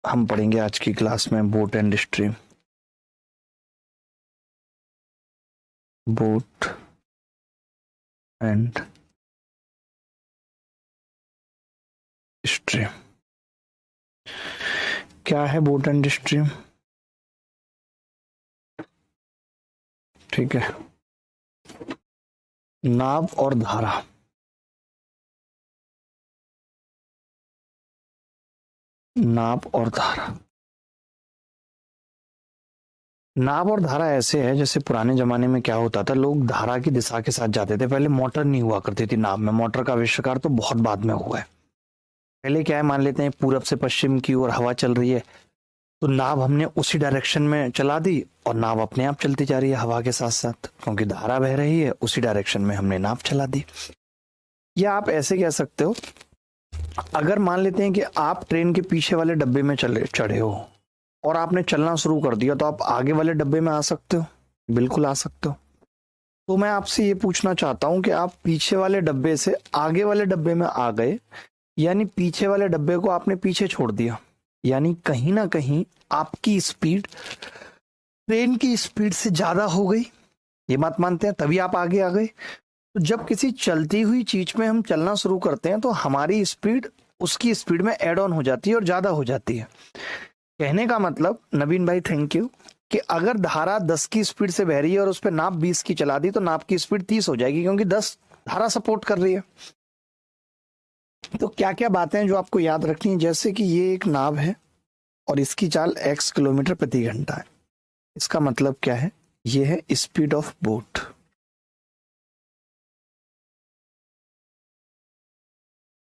हम पढ़ेंगे आज की क्लास में boat and stream. Boat and stream क्या है? बोट एंड स्ट्रीम, ठीक है। नाव और धारा। नाव और धारा। नाव और धारा ऐसे है जैसे पुराने जमाने में क्या होता था, लोग धारा की दिशा के साथ जाते थे। पहले मोटर नहीं हुआ करती थी नाव में, मोटर का आविष्कार तो बहुत बाद में हुआ है। पहले क्या है, मान लेते हैं पूरब से पश्चिम की ओर हवा चल रही है, तो नाव हमने उसी डायरेक्शन में चला दी और नाव अपने आप चलती जा रही है हवा के साथ साथ, क्योंकि धारा बह रही है उसी डायरेक्शन में हमने नाव चला दी। या आप ऐसे कह सकते हो, अगर मान लेते हैं कि आप ट्रेन के पीछे वाले डब्बे में चढ़े हो और आपने चलना शुरू कर दिया, तो आप आगे वाले डब्बे में आ सकते हो, बिल्कुल आ सकते हो। तो मैं आपसे ये पूछना चाहता हूं कि आप पीछे वाले डब्बे से आगे वाले डब्बे में आ गए, यानी पीछे वाले डब्बे को आपने पीछे छोड़ दिया, यानी कहीं ना कहीं आपकी स्पीड ट्रेन की स्पीड से ज्यादा हो गई। ये बात मानते हैं, तभी आप आगे आ गए। तो जब किसी चलती हुई चीज में हम चलना शुरू करते हैं तो हमारी स्पीड उसकी स्पीड में एड ऑन हो जाती है और ज्यादा हो जाती है। कहने का मतलब नवीन भाई, थैंक यू, कि अगर धारा 10 की स्पीड से बह रही है और उस पर नाप 20 की चला दी तो नाप की स्पीड 30 हो जाएगी, क्योंकि 10 धारा सपोर्ट कर रही है। तो क्या क्या बातें हैं जो आपको याद रखनी है, जैसे कि ये एक नाव है और इसकी चाल x किलोमीटर प्रति घंटा है। इसका मतलब क्या है? ये है speed of boat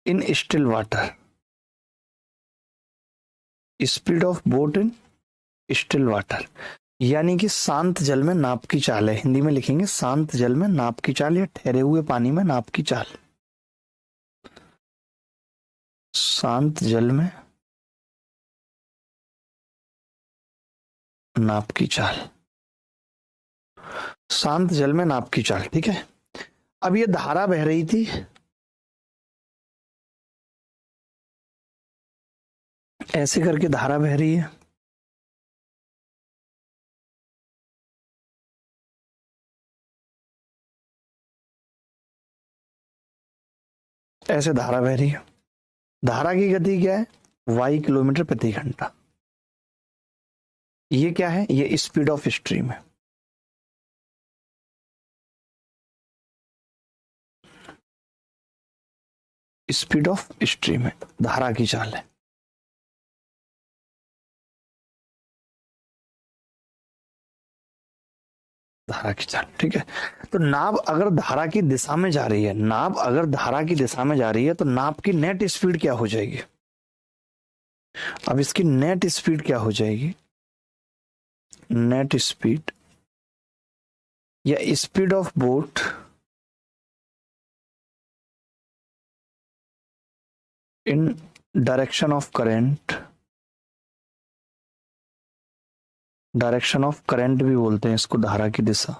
in still water. Speed of boat in still water, यानी कि शांत जल में नाप की चाल है। हिंदी में लिखेंगे शांत जल में नाप की चाल, या ठहरे हुए पानी में नाप की चाल। शांत जल में नाप की चाल, शांत जल में नाप की चाल, ठीक है। अब ये धारा बह रही थी, ऐसे करके धारा बह रही है। ऐसे धारा बह रही है। धारा की गति क्या है? y किलोमीटर प्रति घंटा। ये क्या है? ये स्पीड ऑफ स्ट्रीम है। स्पीड ऑफ स्ट्रीम है, धारा की चाल है। धारा की चाल, ठीक है। तो नाव अगर धारा की दिशा में जा रही है, नाव अगर धारा की दिशा में जा रही है, तो नाव की नेट स्पीड क्या हो जाएगी? अब इसकी नेट स्पीड क्या हो जाएगी? नेट स्पीड या speed of boat in direction of current. Direction of current भी बोलते हैं इसको, धारा की दिशा।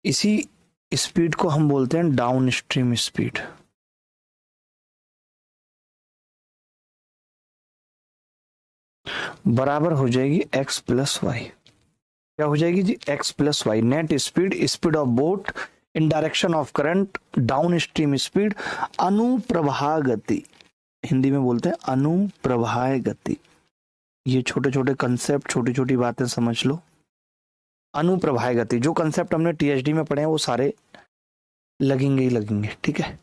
इसी स्पीड को हम बोलते हैं डाउन स्ट्रीम स्पीड। बराबर हो जाएगी x प्लस वाई। क्या हो जाएगी जी? x plus y. Net speed, speed of boat in direction of current, downstream speed, अनुप्रवाह गति। हिंदी में बोलते हैं अनुप्रवाह गति। ये छोटे छोटे कंसेप्ट, छोटी छोटी बातें समझ लो। अनुप्रवाह गति, जो कंसेप्ट हमने टीएचडी में पढ़े हैं वो सारे लगेंगे ही लगेंगे, ठीक है।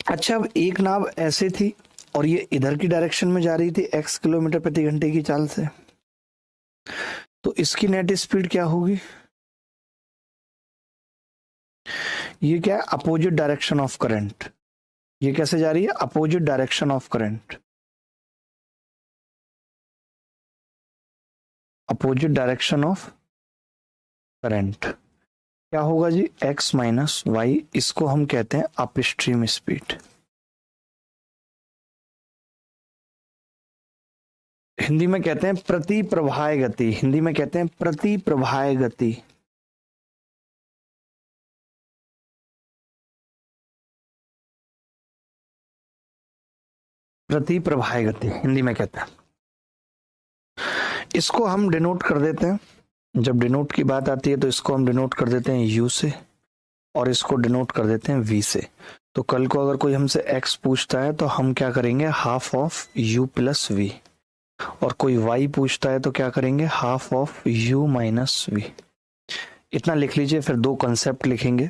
अच्छा, अब एक नाव ऐसे थी और ये इधर की डायरेक्शन में जा रही थी x किलोमीटर प्रति घंटे की चाल से, तो इसकी नेट स्पीड क्या होगी? ये क्या है? Opposite direction of current. ये कैसे जा रही है? Opposite direction of current. Opposite direction of current क्या होगा जी? x minus Y. इसको हम कहते हैं अपस्ट्रीम स्पीड। हिंदी में कहते हैं प्रति प्रवाह गति। हिंदी में कहते हैं प्रति प्रवाह गति। प्रति प्रवाह गति हिंदी में कहते हैं। इसको हम डिनोट कर देते हैं, जब डिनोट की बात आती है तो इसको हम डिनोट कर देते हैं u से और इसको डिनोट कर देते हैं v से। तो कल को अगर कोई हमसे x पूछता है तो हम क्या करेंगे, half of u plus v, और कोई y पूछता है तो क्या करेंगे, half of u minus v। इतना लिख लीजिए, फिर दो कंसेप्ट लिखेंगे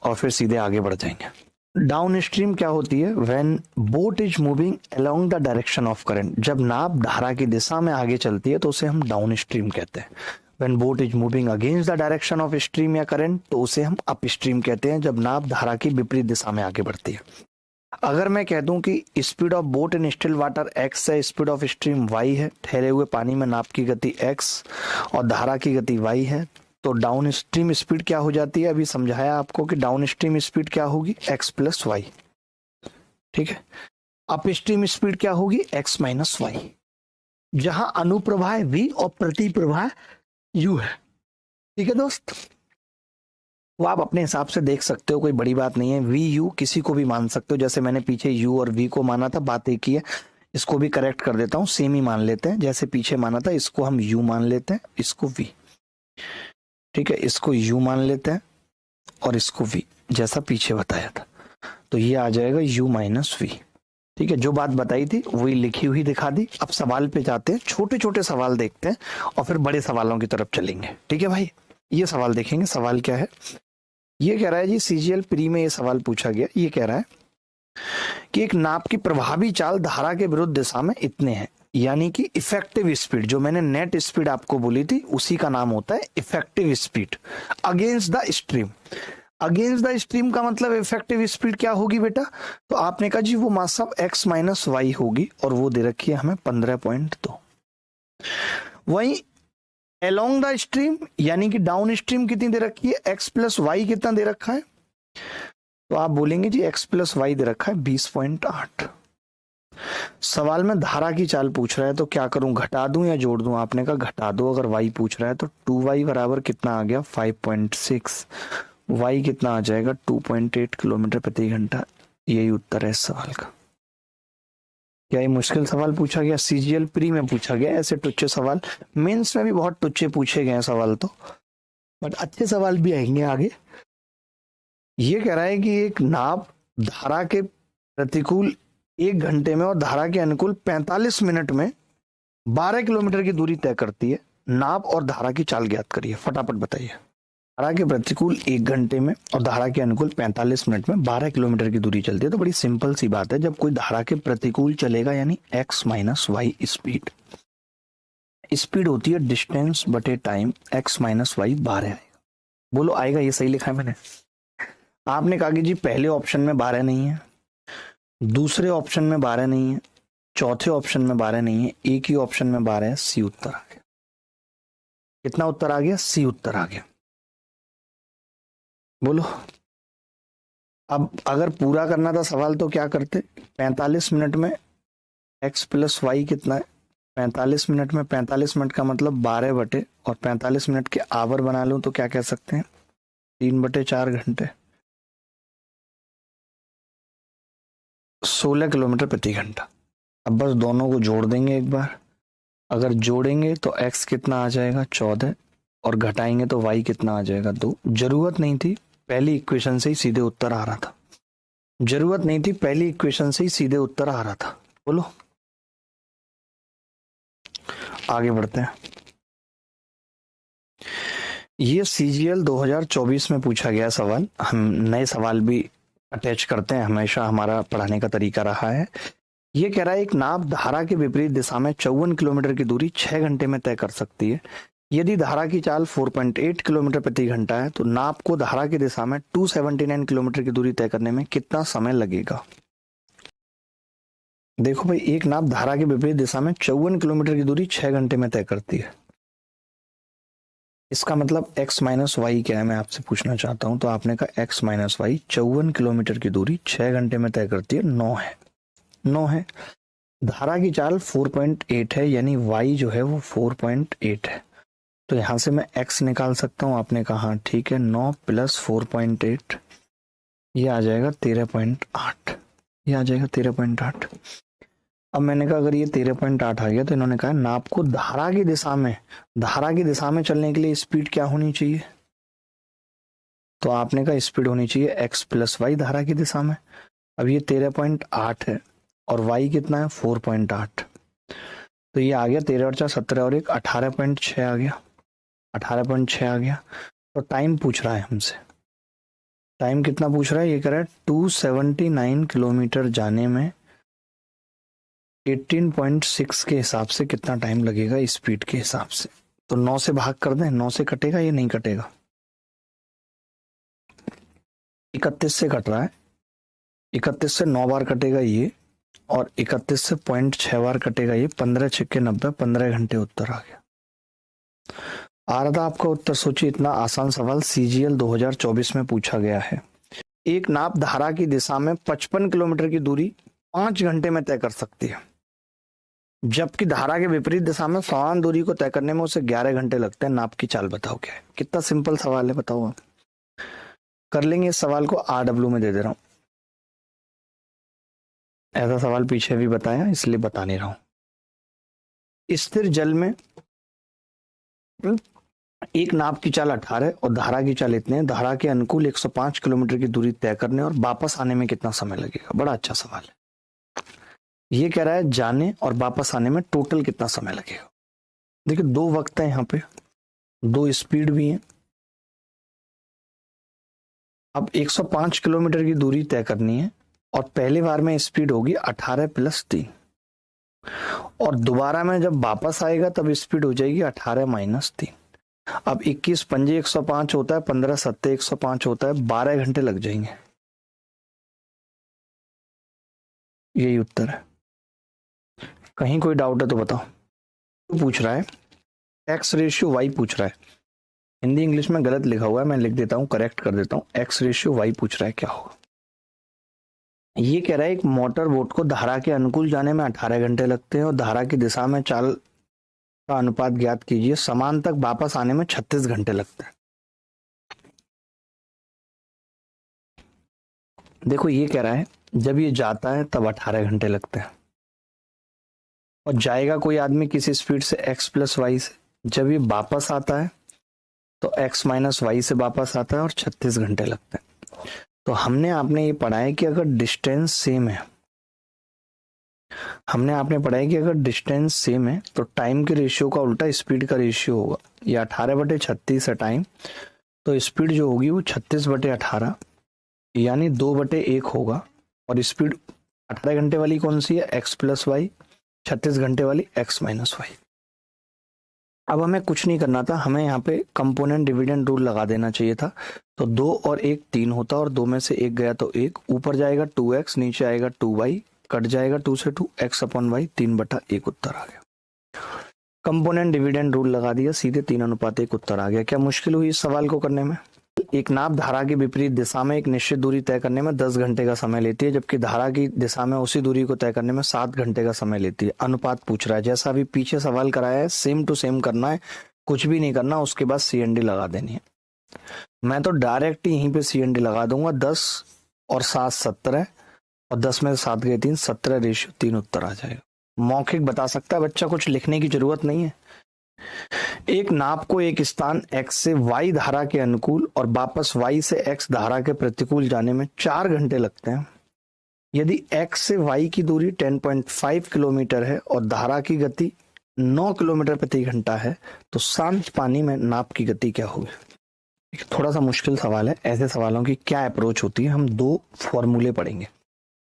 और फिर सीधे आगे बढ़ जाएंगे। डाउन स्ट्रीम क्या होती है, when boat is moving along the direction of current. जब नाव धारा की दिशा में आगे चलती है तो उसे हम डाउन स्ट्रीम कहते हैं। When boat is moving against the direction of stream या करंट तो उसे हम अप स्ट्रीम कहते हैं, जब नाव धारा की विपरीत दिशा में आगे बढ़ती है। अगर मैं कह दूं कि speed of boat in still water x है, स्पीड ऑफ स्ट्रीम y है, ठहरे हुए पानी में नाव की गति x और धारा की गति y है, तो डाउन स्ट्रीम स्पीड क्या हो जाती है, अभी समझाया आपको कि डाउन स्ट्रीम स्पीड क्या होगी, x प्लस वाई। ठीक है, अप स्ट्रीम स्पीड क्या होगी, x माइनस वाई। जहां अनुप्रवाह v और प्रति प्रवाह u है। ठीक है दोस्त, वो आप अपने हिसाब से देख सकते हो, कोई बड़ी बात नहीं है। वी यू किसी को भी मान सकते हो, जैसे मैंने पीछे u और v को माना था, बात एक ही है। इसको भी करेक्ट कर देता हूँ, सेम ही मान लेते हैं। जैसे पीछे माना था, इसको हम u मान लेते हैं, इसको v। ठीक है, इसको u मान लेते हैं और इसको v, जैसा पीछे बताया था। तो ये आ जाएगा u माइनस v। ठीक है, जो बात बताई थी वही लिखी हुई दिखा दी। अब सवाल पे जाते हैं, छोटे छोटे सवाल देखते हैं और फिर बड़े सवालों की तरफ चलेंगे। ठीक है भाई, ये सवाल देखेंगे। सवाल क्या है, ये कह रहा है जी, सीजीएल प्री में ये सवाल पूछा गया। ये कह रहा है कि एक नाव की प्रभावी चाल धारा के विरुद्ध दिशा में इतने हैं, यानी कि इफेक्टिव स्पीड, जो मैंने नेट स्पीड आपको बोली थी उसी का नाम होता है effective speed against the stream. Against the stream का मतलब इफेक्टिव स्पीड क्या होगी बेटा, तो आपने कहा जी वो मास x माइनस वाई होगी, और वो दे रखी है हमें 15.2। वहीं अलोंग द स्ट्रीम यानी कि डाउन स्ट्रीम कितनी दे रखी है, x प्लस वाई कितना दे रखा है, तो आप बोलेंगे जी x प्लस वाई दे रखा है 20.8। सवाल में धारा की चाल पूछ रहा है तो क्या करूं, घटा दूं या जोड़ दूं, आपने कहा घटा दो। अगर y पूछ रहा है तो 2y बराबर कितना आ गया 5.6, y कितना आ जाएगा 2.8 किलोमीटर प्रति घंटा। यही उत्तर है इस सवाल का। क्या ये मुश्किल सवाल पूछा गया, सीजीएल प्री में पूछा गया। ऐसे टुच्चे सवाल मेंस में भी बहुत टुच्चे पूछे गए सवाल तो, बट अच्छे सवाल भी आएंगे आगे। ये कह रहा है कि एक नाव धारा के प्रतिकूल 1 घंटे में और धारा के अनुकूल 45 मिनट में 12 किलोमीटर की दूरी तय करती है। नाव और धारा की चाल ज्ञात करिए, फटाफट बताइए। धारा के प्रतिकूल 1 घंटे में और धारा के अनुकूल 45 मिनट में 12 किलोमीटर की दूरी चलती है। तो बड़ी सिंपल सी बात है, जब कोई धारा के प्रतिकूल चलेगा यानी x minus y speed, speed होती है डिस्टेंस बटे टाइम, x माइनस वाई 12 आएगा। बोलो आएगा, ये सही लिखा है मैंने। आपने कहा कि जी पहले ऑप्शन में 12 नहीं है, दूसरे ऑप्शन में 12 नहीं है, चौथे ऑप्शन में 12 नहीं है, एक ही ऑप्शन में 12 है। सी उत्तर आ गया। कितना उत्तर आ गया, सी उत्तर आ गया। बोलो, अब अगर पूरा करना था सवाल तो क्या करते, 45 मिनट में x प्लस वाई कितना है, 45 मिनट में 45 मिनट का मतलब 12 बटे, और 45 मिनट के आवर बना लूं तो क्या कह सकते हैं 3/4 घंटे, 16 किलोमीटर प्रति घंटा। अब बस दोनों को जोड़ देंगे एक बार। अगर जोड़ेंगे तो x कितना आ जाएगा 14, और घटाएंगे तो y कितना आ जाएगा 2। जरूरत नहीं थी, पहली इक्वेशन से ही सीधे उत्तर आ रहा था। जरूरत नहीं थी, पहली इक्वेशन से ही सीधे उत्तर आ रहा था। बोलो, आगे बढ़ते हैं। ये सीजीएल 2024 में पूछा गया सवाल। हम नए सवाल भी अटैच करते हैं, हमेशा हमारा पढ़ाने का तरीका रहा है। ये कह रहा है एक नाव धारा के विपरीत दिशा में 54 किलोमीटर की दूरी 6 घंटे में तय कर सकती है। यदि धारा की चाल 4.8 किलोमीटर प्रति घंटा है तो नाव को धारा की दिशा में 279 किलोमीटर की दूरी तय करने में कितना समय लगेगा। देखो भाई, एक नाव धारा के विपरीत दिशा में 54 किलोमीटर की दूरी 6 घंटे में तय करती है। इसका मतलब x माइनस वाई क्या है, मैं आपसे पूछना चाहता हूं। तो आपने कहा x माइनस वाई 54 किलोमीटर की दूरी 6 घंटे में तय करती है, 9 है। धारा की चाल 4.8 है, यानी y जो है वो 4.8 है। तो यहां से मैं x निकाल सकता हूं। आपने कहा ठीक है, 9 प्लस 4.8, ये आ जाएगा 13.8। ये आ जाएगा 13.8। अब मैंने कहा अगर ये 13.8 आ गया तो इन्होंने कहा नाप को धारा की दिशा में चलने के लिए स्पीड क्या होनी चाहिए, तो आपने कहा स्पीड होनी चाहिए x प्लस वाई धारा की दिशा में। अब ये 13.8 है और y कितना है 4.8, तो ये आ गया 13 और 4 17 और 1 18.6 आ गया, 18.6 आ गया। तो टाइम पूछ रहा है हमसे, टाइम कितना पूछ रहा है, ये कह रहा है 279 किलोमीटर जाने में 18.6 के हिसाब से कितना टाइम लगेगा स्पीड के हिसाब से। तो 9 से भाग कर दें, 9 से कटेगा ये नहीं कटेगा, 31 से कट रहा है, 31 से 9 बार कटेगा ये और 31 से 0.6 बार कटेगा ये, 15 छक्के 90, 15 घंटे उत्तर आ गया। आ रहा था आपका उत्तर। सोचिए इतना आसान सवाल CGL 2024 में पूछा गया है। एक नाप धारा की दिशा में 55 किलोमीटर की दूरी 5 घंटे में तय कर सकती है, जबकि धारा के विपरीत दिशा में समान दूरी को तय करने में उसे 11 घंटे लगते हैं। नाप की चाल बताओ क्या है। कितना सिंपल सवाल है बताओ आप। कर लेंगे इस सवाल को RW में दे दे रहा हूं, ऐसा सवाल पीछे भी बताया इसलिए बता नहीं रहा हूं। स्थिर जल में एक नाप की चाल 18 और धारा की चाल इतने, धारा के अनुकूल 105 किलोमीटर की दूरी तय करने और वापस आने में कितना समय लगेगा। बड़ा अच्छा सवाल है। ये कह रहा है जाने और वापस आने में टोटल कितना समय लगेगा। देखिए 2 वक्त है यहाँ पे, 2 स्पीड भी है। अब 105 किलोमीटर की दूरी तय करनी है और पहली बार में स्पीड होगी 18 + 3 और दोबारा में जब वापस आएगा तब स्पीड हो जाएगी 18 - 3। अब 21 पंजे 105 होता है, 15 सत्ते 105 होता है, 12 घंटे लग जाएंगे। यही उत्तर है। कहीं कोई डाउट है तो बताओ। तो पूछ रहा है x रेशियो y पूछ रहा है, हिंदी इंग्लिश में गलत लिखा हुआ है, मैं लिख देता हूँ, करेक्ट कर देता हूँ। x रेशियो y पूछ रहा है क्या होगा। ये कह रहा है एक मोटर बोट को धारा के अनुकूल जाने में 18 घंटे लगते हैं और धारा की दिशा में चाल का अनुपात ज्ञात कीजिए, समान तक वापस आने में 36 घंटे लगते हैं। देखो ये कह रहा है जब ये जाता है तब 18 घंटे लगते हैं और जाएगा कोई आदमी किसी स्पीड से x + y से, जब ये वापस आता है तो x - y से वापस आता है और 36 घंटे लगते हैं। तो हमने आपने ये पढ़ा है कि अगर डिस्टेंस सेम है, अगर डिस्टेंस सेम है तो टाइम के रेशियो का उल्टा स्पीड का रेशियो होगा। ये 18/36 है टाइम, तो स्पीड जो होगी वो 36/18 यानी 2/1 होगा। और स्पीड 18 घंटे वाली कौन सी है, x + y, 36 घंटे वाली x - y। अब हमें कुछ नहीं करना था, हमें यहाँ पे कंपोनेंट डिविडेंड रूल लगा देना चाहिए था। तो 2 और 1 3 होता और 2 में से 1 गया तो 1, ऊपर जाएगा 2x, नीचे आएगा 2y, कट जाएगा 2 से 2, x/y 3/1 उत्तर आ गया। कंपोनेंट डिविडेंड रूल लगा दिया, सीधे 3:1 उत्तर आ गया। क्या मुश्किल हुई इस सवाल को करने में। एक नाप धारा की विपरीत दिशा में एक निश्चित दूरी तय करने में 10 घंटे का समय लेती है, जबकि धारा की दिशा में उसी दूरी को तय करने में 7 घंटे का समय लेती है। अनुपात पूछ रहा है, जैसा अभी पीछे सवाल कराया है सेम टू सेम करना है, कुछ भी नहीं करना, उसके बाद CND लगा देनी है। मैं तो डायरेक्ट यहीं पे CND लगा दूंगा। 10 और 7 17 और 10 में 7 गए 3, 17/3 उत्तर आ जाएगा। मौखिक बता सकता है बच्चा, कुछ लिखने की जरूरत नहीं है। एक नाप को एक स्थान x से y धारा के अनुकूल और वापस y से x धारा के प्रतिकूल जाने में 4 घंटे लगते हैं। यदि x से y की दूरी 10.5 किलोमीटर है और धारा की गति 9 किलोमीटर प्रति घंटा है, तो शांत पानी में नाप की गति क्या होगी। थोड़ा सा मुश्किल सवाल है। ऐसे सवालों की क्या अप्रोच होती है, हम 2 फॉर्मूले पढ़ेंगे।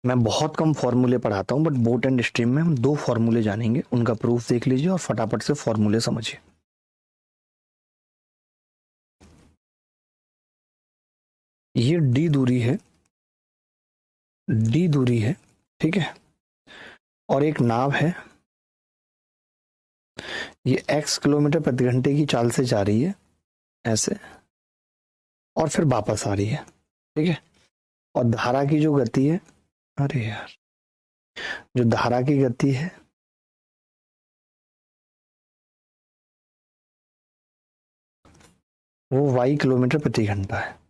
मैं बहुत कम फॉर्मूले पढ़ाता हूं, बट बोट एंड स्ट्रीम में हम 2 फॉर्मूले जानेंगे, उनका प्रूफ देख लीजिए और फटाफट से फॉर्मूले समझिए। ये d दूरी है, ठीक है, और एक नाव है, ये x किलोमीटर प्रति घंटे की चाल से जा रही है ऐसे, और फिर वापस आ रही है, ठीक है। और धारा की जो गति है, अरे यार, जो धारा की गति है वो y किलोमीटर प्रति घंटा है।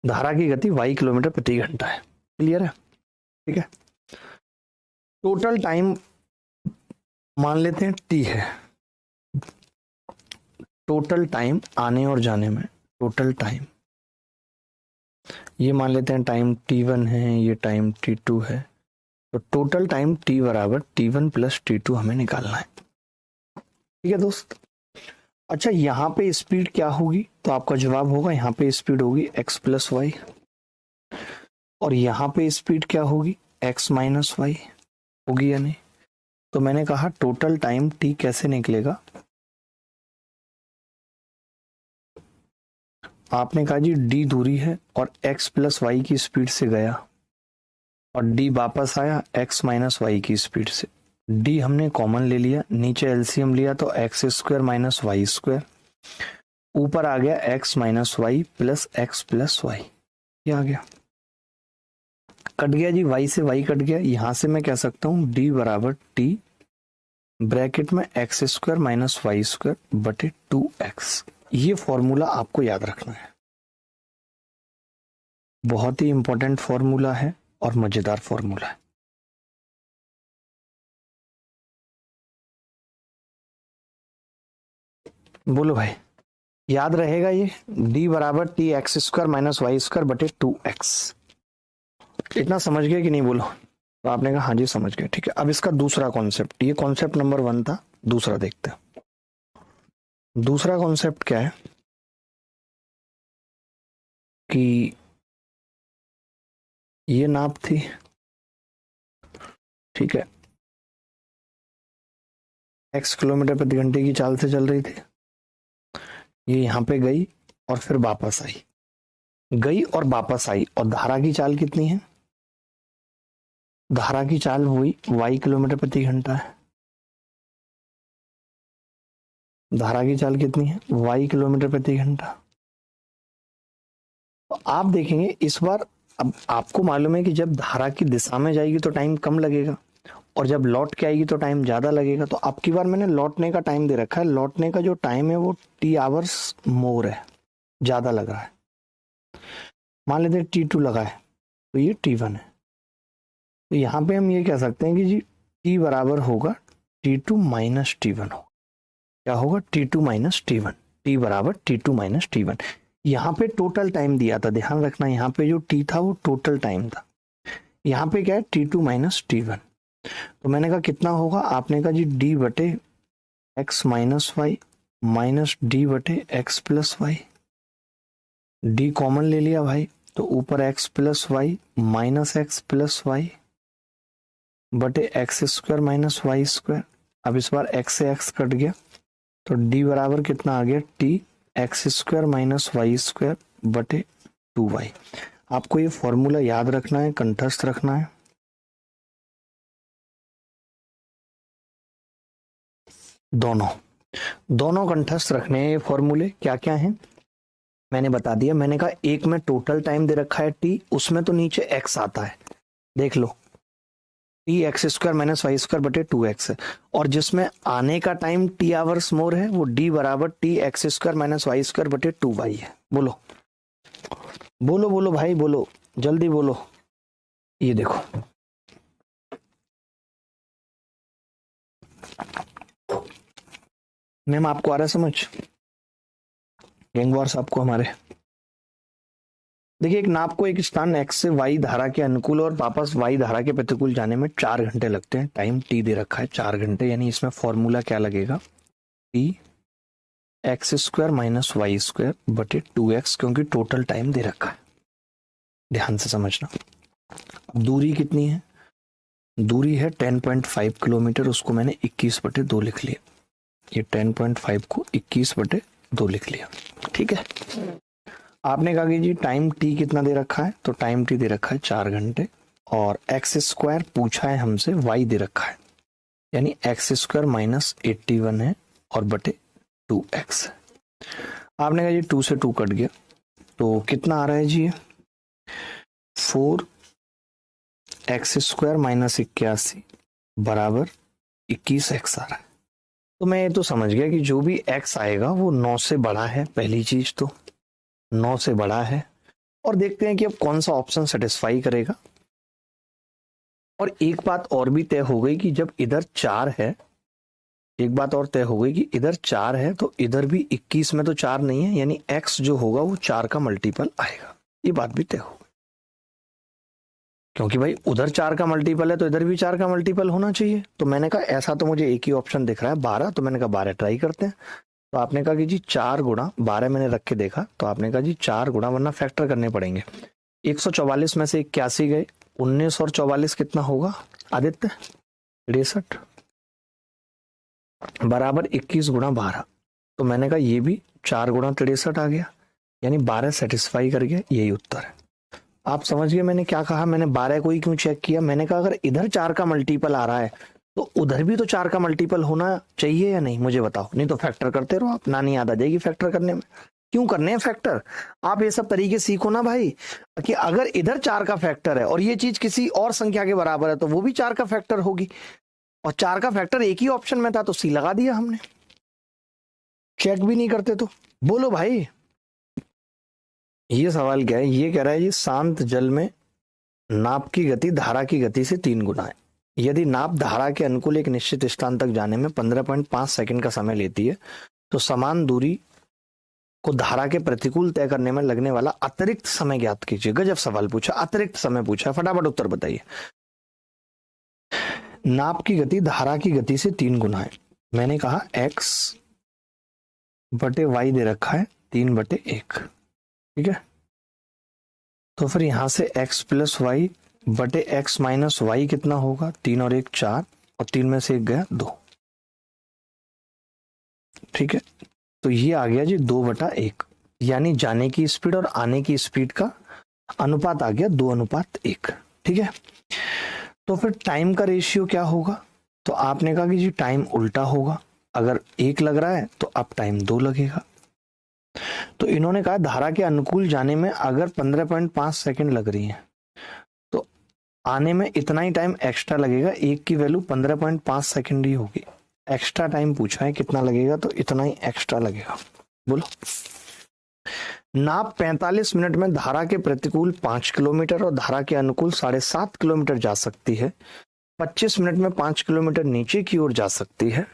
धारा की गति y किलोमीटर प्रति घंटा है। क्लियर है, ठीक है। टोटल टाइम मान लेते हैं टी है, टोटल टाइम आने और जाने में, टोटल टाइम ये मान लेते हैं टाइम t1 है, ये टाइम t2 है, तो टोटल टाइम t बराबर t1 प्लस t2 हमें निकालना है। ठीक है दोस्त। अच्छा यहाँ पे स्पीड क्या होगी, तो आपका जवाब होगा यहाँ पे स्पीड होगी x प्लस वाई, और यहाँ पे स्पीड क्या होगी x माइनस वाई होगी या नहीं। तो मैंने कहा टोटल टाइम t कैसे निकलेगा, आपने कहा जी d दूरी है और x प्लस वाई की स्पीड से गया और d वापस आया x माइनस वाई की स्पीड से, d हमने कॉमन ले लिया, नीचे एलसीएम लिया तो x square minus y square, ऊपर आ गया x minus y plus x plus y, ये आ गया, कट गया जी, y से y कट गया, यहां से मैं कह सकता हूं d बराबर t ब्रैकेट में x square minus y square बटे 2x। ये फॉर्मूला आपको याद रखना है, बहुत ही इंपॉर्टेंट फॉर्मूला है और मजेदार फॉर्मूला है। बोलो भाई, याद रहेगा ये, d बराबर t x square minus y square बटे 2x। इतना समझ गए कि नहीं, बोलो। तो आपने कहा हाँ जी समझ गए, ठीक है। अब इसका दूसरा कॉन्सेप्ट, ये कॉन्सेप्ट नंबर 1 था, दूसरा देखते हैं। दूसरा कॉन्सेप्ट क्या है कि ये नाप थी, ठीक है, x किलोमीटर प्रति घंटे की चाल से चल रही थी, ये यहाँ पे गई और फिर वापस आई, गई और वापस आई, और धारा की चाल कितनी है, धारा की चाल हुई y किलोमीटर प्रति घंटा है, धारा की चाल कितनी है y किलोमीटर प्रति घंटा। तो आप देखेंगे इस बार, अब आपको मालूम है कि जब धारा की दिशा में जाएगी तो टाइम कम लगेगा और जब लौट के आएगी तो टाइम ज्यादा लगेगा। तो अब की बार मैंने लौटने का टाइम दे रखा है, लौटने का जो टाइम है वो t आवर्स मोर है, ज्यादा लग रहा है। मान लेते हैं t2 लगा है तो ये t1 है, तो यहाँ पे हम ये कह सकते हैं कि जी t बराबर होगा t2 माइनस t1 होगा। क्या होगा, t2 माइनस t1, t बराबर t2 माइनस t1। यहाँ पे टोटल टाइम दिया था, ध्यान रखना, यहाँ पे जो t था वो टोटल टाइम था, यहाँ पे क्या है t2 माइनस t1। तो मैंने कहा कितना होगा, आपने कहा जी d बटे x minus y minus d बटे x plus y, d common ले लिया भाई, तो ऊपर x plus y minus x plus y बटे x square minus y square. अब इस बार x से x कट गया तो d बराबर कितना आ गया, t x square minus y square बटे 2y। आपको ये फॉर्मूला याद रखना है, कंठस्थ रखना है। दोनों कंठस्थ रखने हैं। ये फॉर्मूले क्या क्या हैं मैंने बता दिया। मैंने कहा एक में टोटल टाइम दे रखा है t, उसमें तो नीचे x आता है, देख लो, t x square minus y square बटे 2x है, और जिसमें आने का टाइम t आवर्स मोर है वो d बराबर t x square minus y square बटे 2y है। बोलो बोलो बोलो भाई बोलो, जल्दी बोलो। ये देखो, मैम आपको आ रहा है समझ, गैंग वॉर्स आपको हमारे, देखिए एक नाप को एक स्थान x से y धारा के अनुकूल और वापस y धारा के प्रतिकूल जाने में 4 घंटे लगते हैं, टाइम t दे रखा है 4 घंटे, यानी इसमें फॉर्मूला क्या लगेगा, t x square minus y square बटे 2x, क्योंकि टोटल टाइम दे रखा है, ध्यान से समझना। अब दूरी कितनी है, दूरी है 10.5 किलोमीटर, उसको मैंने 21 बटे 2 लिख लिया, ये 10.5 को 21 बटे 2 लिख लिया, ठीक है। आपने कहा कि जी टाइम t कितना दे रखा है, तो टाइम t दे रखा है 4 घंटे, और एक्स स्क्वायर पूछा है हमसे, y दे रखा है, यानी एक्स स्क्वायर माइनस 81 है और बटे 2x। आपने कहा जी 2 से 2 कट गया, तो कितना आ रहा है जी, 4 एक्स स्क्वायर माइनस 81 बराबर 21x आ रहा है। तो मैं ये तो समझ गया कि जो भी x आएगा वो 9 से बड़ा है, पहली चीज तो 9 से बड़ा है, और देखते हैं कि अब कौन सा ऑप्शन सेटिस्फाई करेगा। और एक बात और भी तय हो गई कि जब इधर 4 है, एक बात और तय हो गई कि इधर 4 है तो इधर भी 21 में तो 4 नहीं है, यानी x जो होगा वो 4 का मल्टीपल आएगा। ये बात भी तय हो गई, क्योंकि भाई उधर 4 का मल्टीपल है तो इधर भी 4 का मल्टीपल होना चाहिए। तो मैंने कहा ऐसा तो मुझे एक ही ऑप्शन दिख रहा है 12, तो मैंने कहा 12 ट्राई करते हैं। तो आपने कहा कि जी 4 गुणा 12, मैंने रख के देखा तो आपने कहा जी 4 गुणा, वरना फैक्टर करने पड़ेंगे। 144 में से 81 गए, 19 और 44 कितना होगा आदित्य? 63 बराबर 21 गुणा 12। तो मैंने कहा ये भी 4 गुणा 63 आ गया, यानी 12 सेटिस्फाई कर गया, यही उत्तर है। आप समझ गए मैंने क्या कहा? मैंने 12 को ही क्यों चेक किया? मैंने कहा अगर इधर 4 का मल्टीपल आ रहा है तो उधर भी तो 4 का मल्टीपल होना चाहिए या नहीं, मुझे बताओ। नहीं तो फैक्टर करते रहो, आप नानी याद आ जाएगी फैक्टर करने में। क्यों करने हैं फैक्टर? आप ये सब तरीके सीखो ना भाई, कि अगर इधर 4 का फैक्टर है और ये चीज किसी और संख्या के बराबर है तो वो भी 4 का फैक्टर होगी, और 4 का फैक्टर एक ही ऑप्शन में था तो सी लगा दिया हमने, चेक भी नहीं करते। तो बोलो भाई, ये सवाल क्या है? ये कह रहा है ये शांत जल में नाप की गति धारा की गति से 3 गुना है। यदि नाप धारा के अनुकूल एक निश्चित स्थान तक जाने में 15.5 सेकंड का समय लेती है तो समान दूरी को धारा के प्रतिकूल तय करने में लगने वाला अतिरिक्त समय ज्ञात कीजिए। गजब सवाल पूछा, अतिरिक्त समय पूछा, फटाफट उत्तर बताइए। नाप की गति धारा की गति से 3 गुना है। मैंने कहा x बटे y दे रखा है 3/1, ठीक है। तो फिर यहां से x प्लस वाई बटे x माइनस वाई कितना होगा? 3 और 1 4, और 3 में से 1 गया 2, ठीक है। तो ये आ गया जी 2/1, यानी जाने की स्पीड और आने की स्पीड का अनुपात आ गया 2:1, ठीक है। तो फिर टाइम का रेशियो क्या होगा? तो आपने कहा कि जी टाइम उल्टा होगा, अगर 1 लग रहा है तो अब टाइम 2 लगेगा। तो इन्होंने कहा धारा के अनुकूल जाने में अगर 15.5 सेकंड लग रही है तो आने में इतना ही टाइम एक्स्ट्रा लगेगा, 1 की वैल्यू 15.5 सेकंड ही होगी। एक्स्ट्रा टाइम पूछा है कितना लगेगा, तो इतना ही एक्स्ट्रा लगेगा। बोलो। नाप 45 मिनट में धारा के प्रतिकूल 5 किलोमीटर और धारा के अनुकूल 7.5 किलोमीटर जा सकती है। 25 मिनट में 5 किलोमीटर नीचे की ओर जा सकती है।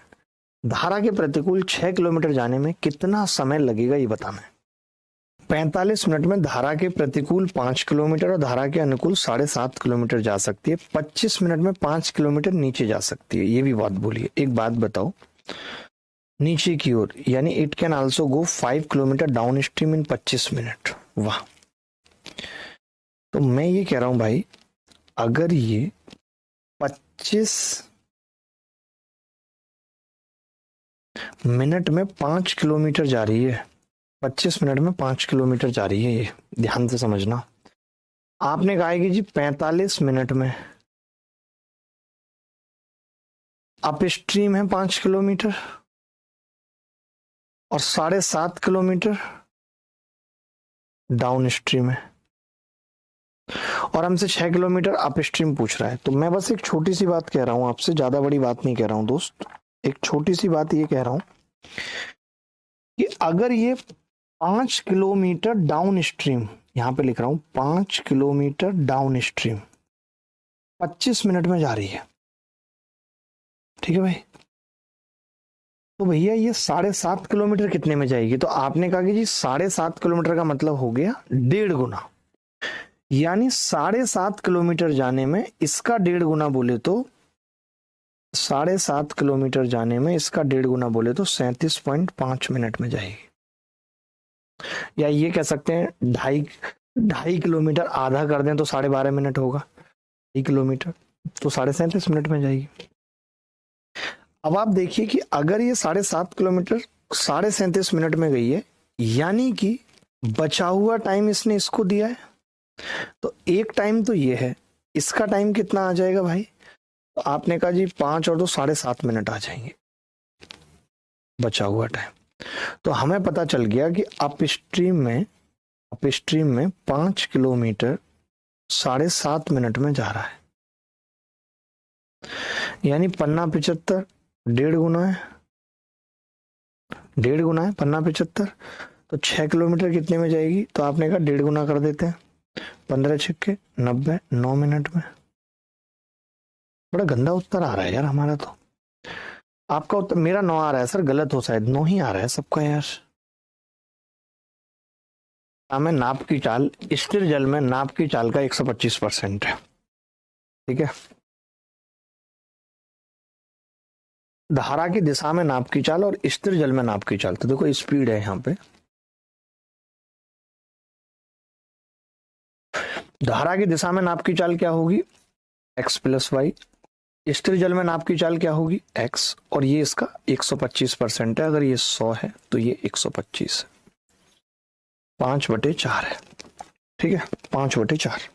धारा के प्रतिकूल 6 किलोमीटर जाने में कितना समय लगेगा ये बताना है। 45 मिनट में धारा के प्रतिकूल 5 किलोमीटर और धारा के अनुकूल 7.5 किलोमीटर जा सकती है। 25 मिनट में 5 किलोमीटर नीचे जा सकती है, ये भी बात बोलिए। एक बात बताओ, नीचे की ओर, यानी it can also go 5 kilometre down stream in 25 minute. वाह। तो मैं ये कह रहा हूं भाई, अगर ये 25 मिनट में 5 किलोमीटर जा रही है, 25 मिनट में 5 किलोमीटर जा रही है, ये ध्यान से समझना। आपने कहा कि जी 45 मिनट में अप स्ट्रीम है 5 किलोमीटर और 7.5 किलोमीटर डाउन स्ट्रीम है, और हमसे 6 किलोमीटर अप स्ट्रीम पूछ रहा है। तो मैं बस एक छोटी सी बात कह रहा हूं आपसे, ज्यादा बड़ी बात नहीं कह रहा हूं दोस्त, एक छोटी सी बात ये कह रहा हूं कि अगर ये 5 किलोमीटर डाउन स्ट्रीम, यहां पे लिख रहा हूं 5 किलोमीटर डाउन स्ट्रीम 25 मिनट में जा रही है, ठीक है भाई। तो भैया ये 7.5 किलोमीटर कितने में जाएगी? तो आपने कहा कि जी 7.5 किलोमीटर का मतलब हो गया 1.5 गुना, यानी 7.5 किलोमीटर जाने में इसका 1.5 गुना बोले तो 7.5 किलोमीटर जाने में इसका 1.5 गुना बोले तो 37.5 मिनट में जाएगी। या ये कह सकते हैं 2.5 किलोमीटर आधा कर दें तो 12.5 मिनट होगा, 2 किलोमीटर तो 37.5 मिनट में जाएगी। अब आप देखिए कि अगर ये 7.5 किलोमीटर 37.5 मिनट में गई है, यानी कि बचा हुआ टाइम इसने इसको दिया है, तो एक टाइम तो ये है, इसका टाइम कितना आ जाएगा भाई? तो आपने कहा जी 5 और 2 7.5 मिनट आ जाएंगे बचा हुआ टाइम। तो हमें पता चल गया कि अप स्ट्रीम में 5 किलोमीटर 7.5 मिनट में जा रहा है, यानी पन्ना 75 1.5 गुना है, 1.5 गुना है पन्ना 75। तो 6 किलोमीटर कितने में जाएगी? तो आपने कहा 1.5 गुना कर देते हैं, 15 छक्के 90, 9 मिनट में। बड़ा गंदा उत्तर आ रहा है यार हमारा तो। आपका उत्तर, मेरा 9 आ रहा है सर, गलत हो शायद, 9 ही आ रहा है सबका यार। में नाप की चाल, स्थिर जल में नाप की चाल का 125% है, ठीक है। धारा की दिशा में नाप की चाल और स्थिर जल में नाप की चाल, तो देखो स्पीड है यहाँ पे। धारा की दिशा में नाप की चाल क्या होगी, x प्लस वाई। स्थिर जल में नाप की चाल क्या होगी, x, और ये इसका 125% है। अगर ये 100 है तो ये 125 है, 5/4 है, ठीक है, 5/4।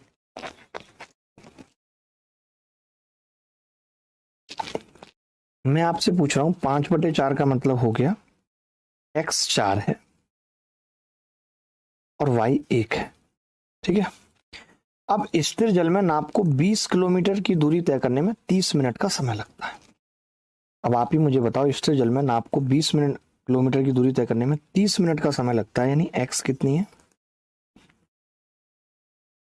मैं आपसे पूछ रहा हूं 5/4 का मतलब हो गया x 4 है और y 1 है, ठीक है। अब स्थिर जल में नाप को 20 किलोमीटर की दूरी तय करने में 30 मिनट का समय लगता है। अब आप ही मुझे बताओ, स्थिर जल में नाप को 20 किलोमीटर की दूरी तय करने में 30 मिनट का समय लगता है, यानी x कितनी है,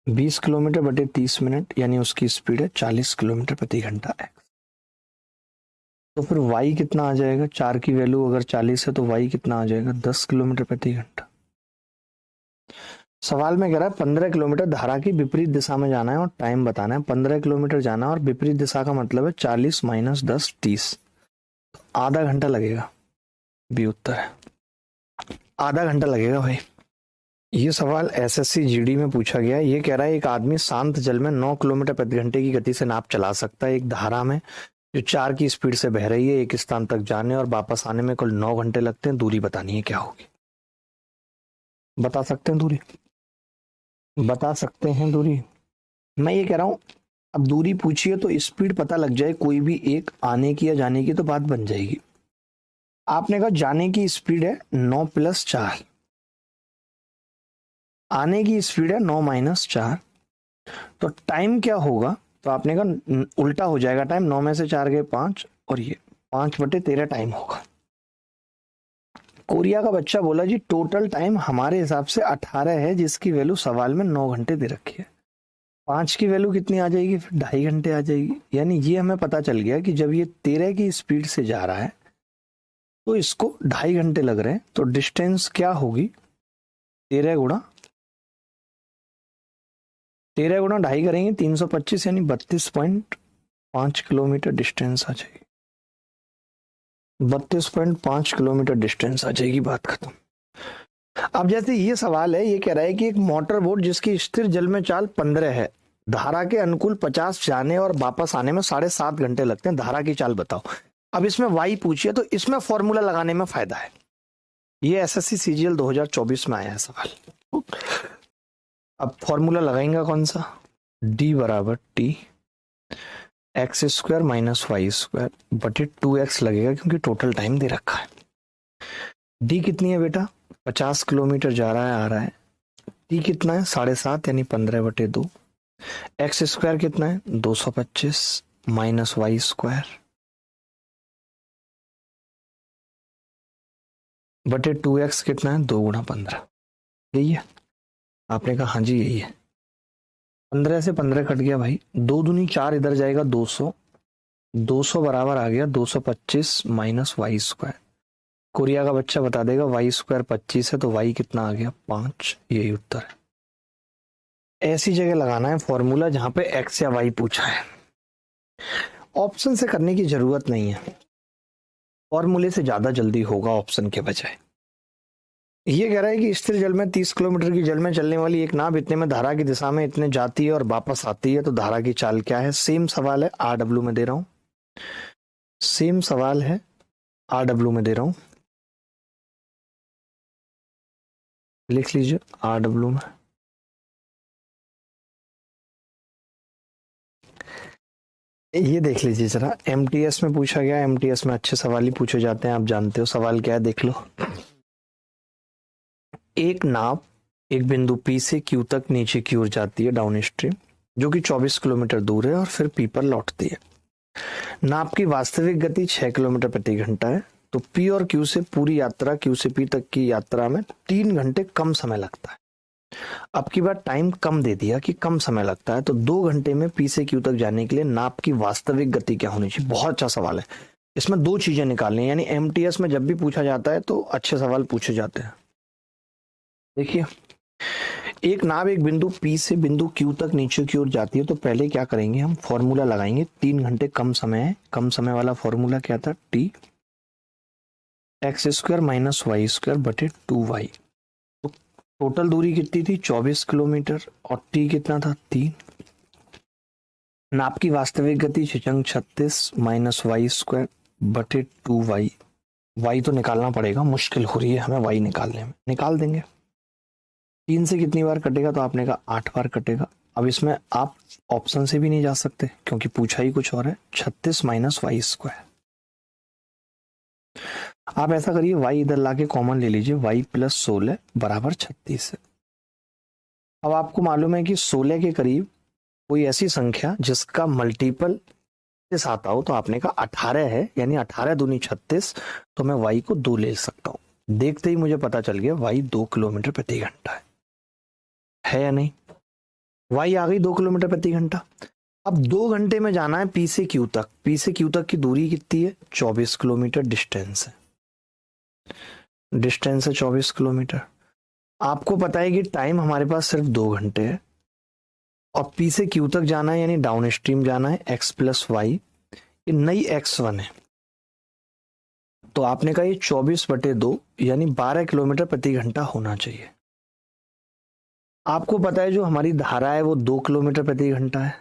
20 किलोमीटर बटे 30 मिनट, यानी उसकी स्पीड है 40 किलोमीटर प्रति घंटा x। तो फिर y कितना आ जाएगा, 4 की वैल्यू अगर 40 है तो y कितना आ जाएगा, 10 किलोमीटर प्रति घंटा। सवाल में कह रहा है 15 किलोमीटर धारा की विपरीत दिशा में जाना है और टाइम बताना है। 15 किलोमीटर जाना और विपरीत दिशा का मतलब है 40 - 10 30, आधा घंटा लगेगा, बी उत्तर है, आधा घंटा लगेगा भाई। ये सवाल एसएससी जीडी में पूछा गया है। ये कह रहा है एक आदमी शांत जल में 9 किलोमीटर प्रति घंटे की गति से नाव चला सकता है। एक धारा में जो 4 की स्पीड से बह रही है, एक स्थान तक जाने और वापस आने में कुल 9 घंटे लगते हैं। दूरी बतानी है, क्या होगी, बता सकते हैं दूरी, बता सकते हैं दूरी। मैं ये कह रहा हूं, अब दूरी पूछिए तो स्पीड पता लग जाए, कोई भी एक आने की या जाने की तो बात बन जाएगी। आपने कहा जाने की स्पीड है 9 + 4, आने की स्पीड है 9 - 4, तो टाइम क्या होगा, तो आपने कहा उल्टा हो जाएगा टाइम, 9 में से 4 गए 5 और ये 5/13 टाइम होगा। कोरिया का बच्चा बोला जी टोटल टाइम हमारे हिसाब से 18 है, जिसकी वैल्यू सवाल में 9 घंटे दे रखी है। 5 की वैल्यू कितनी आ जाएगी, फिर 2.5 घंटे आ जाएगी। यानी ये हमें पता चल गया कि जब ये 13 की स्पीड से जा रहा है तो इसको 2.5 घंटे लग रहे हैं। तो डिस्टेंस क्या होगी, 13 गुणा 2.5 करेंगे 325, यानी 32.5 किलोमीटर डिस्टेंस आ जाएगी, 32.5 किलोमीटर डिस्टेंस आ जाएगी, बात खत्म। अब जैसे ये सवाल है, ये कह रहा है कि एक मोटर बोट जिसकी स्थिर जल में चाल 15 है, धारा के अनुकूल 50 जाने और वापस आने में 7.5 घंटे लगते हैं, धारा की चाल बताओ। अब इसमें वाई पूछिए तो इसमें फॉर्मूला लगाने में फायदा है। ये एसएससी सीजीएल 2024 में आया है सवाल। अब फॉर्मूला लगाएंगे कौन सा, d = t x² - y² बटे 2x लगेगा, क्योंकि टोटल टाइम दे रखा है। d कितनी है बेटा, 50 किलोमीटर जा रहा है आ रहा है। t कितना है 7.5, यानी 15/2। x² कितना है 225 - y² बटे 2x कितना है 2 × 15। यही है, आपने कहा हाँ जी यही है। 15 से 15 कट गया भाई, 2 दूनी 4, इधर जाएगा 200, 200 बराबर आ गया 225 - y²। कोरिया का बच्चा बता देगा y² 25 है तो y कितना आ गया 5, यही उत्तर है। ऐसी जगह लगाना है फॉर्मूला जहां पे x या y पूछा है। ऑप्शन से करने की जरूरत नहीं है, फॉर्मूले से ज्यादा जल्दी होगा ऑप्शन के बजाय। ये कह रहा है कि स्थिर जल में 30 किलोमीटर की जल में चलने वाली एक नाव इतने में धारा की दिशा में इतने जाती है और वापस आती है, तो धारा की चाल क्या है। सेम सवाल है, RW में दे रहा हूं, सेम सवाल है, RW में दे रहा हूं, लिख लीजिए RW में। ये देख लीजिए जरा, MTS में पूछा गया, MTS में अच्छे सवाल ही पूछे जाते हैं, आप जानते हो। सवाल क्या है देख लो। एक नाव एक बिंदु P से Q तक नीचे की ओर जाती है डाउन स्ट्रीम, जो कि 24 किलोमीटर दूर है, और फिर P पर लौटती है। नाव की वास्तविक गति 6 किलोमीटर प्रति घंटा है, तो P और Q से पूरी यात्रा, Q से P तक की यात्रा में 3 घंटे कम समय लगता है। अब की बार टाइम कम दे दिया कि कम समय लगता है, तो 2 घंटे में पी से क्यू तक जाने के लिए नाप की वास्तविक गति क्या होनी चाहिए। बहुत अच्छा सवाल है। इसमें दो चीजें निकालनी है, यानी एमटीएस में जब भी पूछा जाता है तो अच्छे सवाल पूछे जाते हैं। देखिए, एक नाव एक बिंदु पी से बिंदु क्यू तक नीचे की ओर जाती है, तो पहले क्या करेंगे, हम फॉर्मूला लगाएंगे। 3 घंटे कम समय है, कम समय वाला फॉर्मूला क्या था, T x square minus y square बटे 2y। तो टोटल दूरी कितनी थी, 24 किलोमीटर, और टी कितना था, 3। नाप की वास्तविक गति 36 माइनस वाई स्क्वायर बटे 2y। y तो निकालना पड़ेगा, मुश्किल हो रही है हमें y निकालने में, निकाल देंगे। 3 से कितनी बार कटेगा, तो आपने कहा 8 बार कटेगा। अब इसमें आप ऑप्शन से भी नहीं जा सकते क्योंकि पूछा ही कुछ और है, 36 माइनस वाई स्क्वायर। आप ऐसा करिए, y इधर लाके कॉमन ले लीजिए, y प्लस 16 बराबर 36 है। अब आपको मालूम है कि 16 के करीब कोई ऐसी संख्या जिसका मल्टीपल से आता हो, तो आपने कहा 18 है, यानी 18 दूनी 36, तो मैं y को 2 ले सकता हूं। देखते ही मुझे पता चल गया y 2 किलोमीटर प्रति घंटा है या नहीं। y आ गई 2 किलोमीटर प्रति घंटा। अब 2 घंटे में जाना है पी से क्यू तक। पी से क्यू तक की दूरी कितनी है, 24 किलोमीटर डिस्टेंस है। डिस्टेंस है 24 किलोमीटर। आपको पता है कि टाइम हमारे पास सिर्फ 2 घंटे है, और पी से क्यू तक जाना है यानी डाउन स्ट्रीम जाना है, x प्लस वाई, ये नई x1 है। तो आपने कहा ये 24/2 यानी 12 किलोमीटर प्रति घंटा होना चाहिए। आपको पता है जो हमारी धारा है वो 2 किलोमीटर प्रति घंटा है,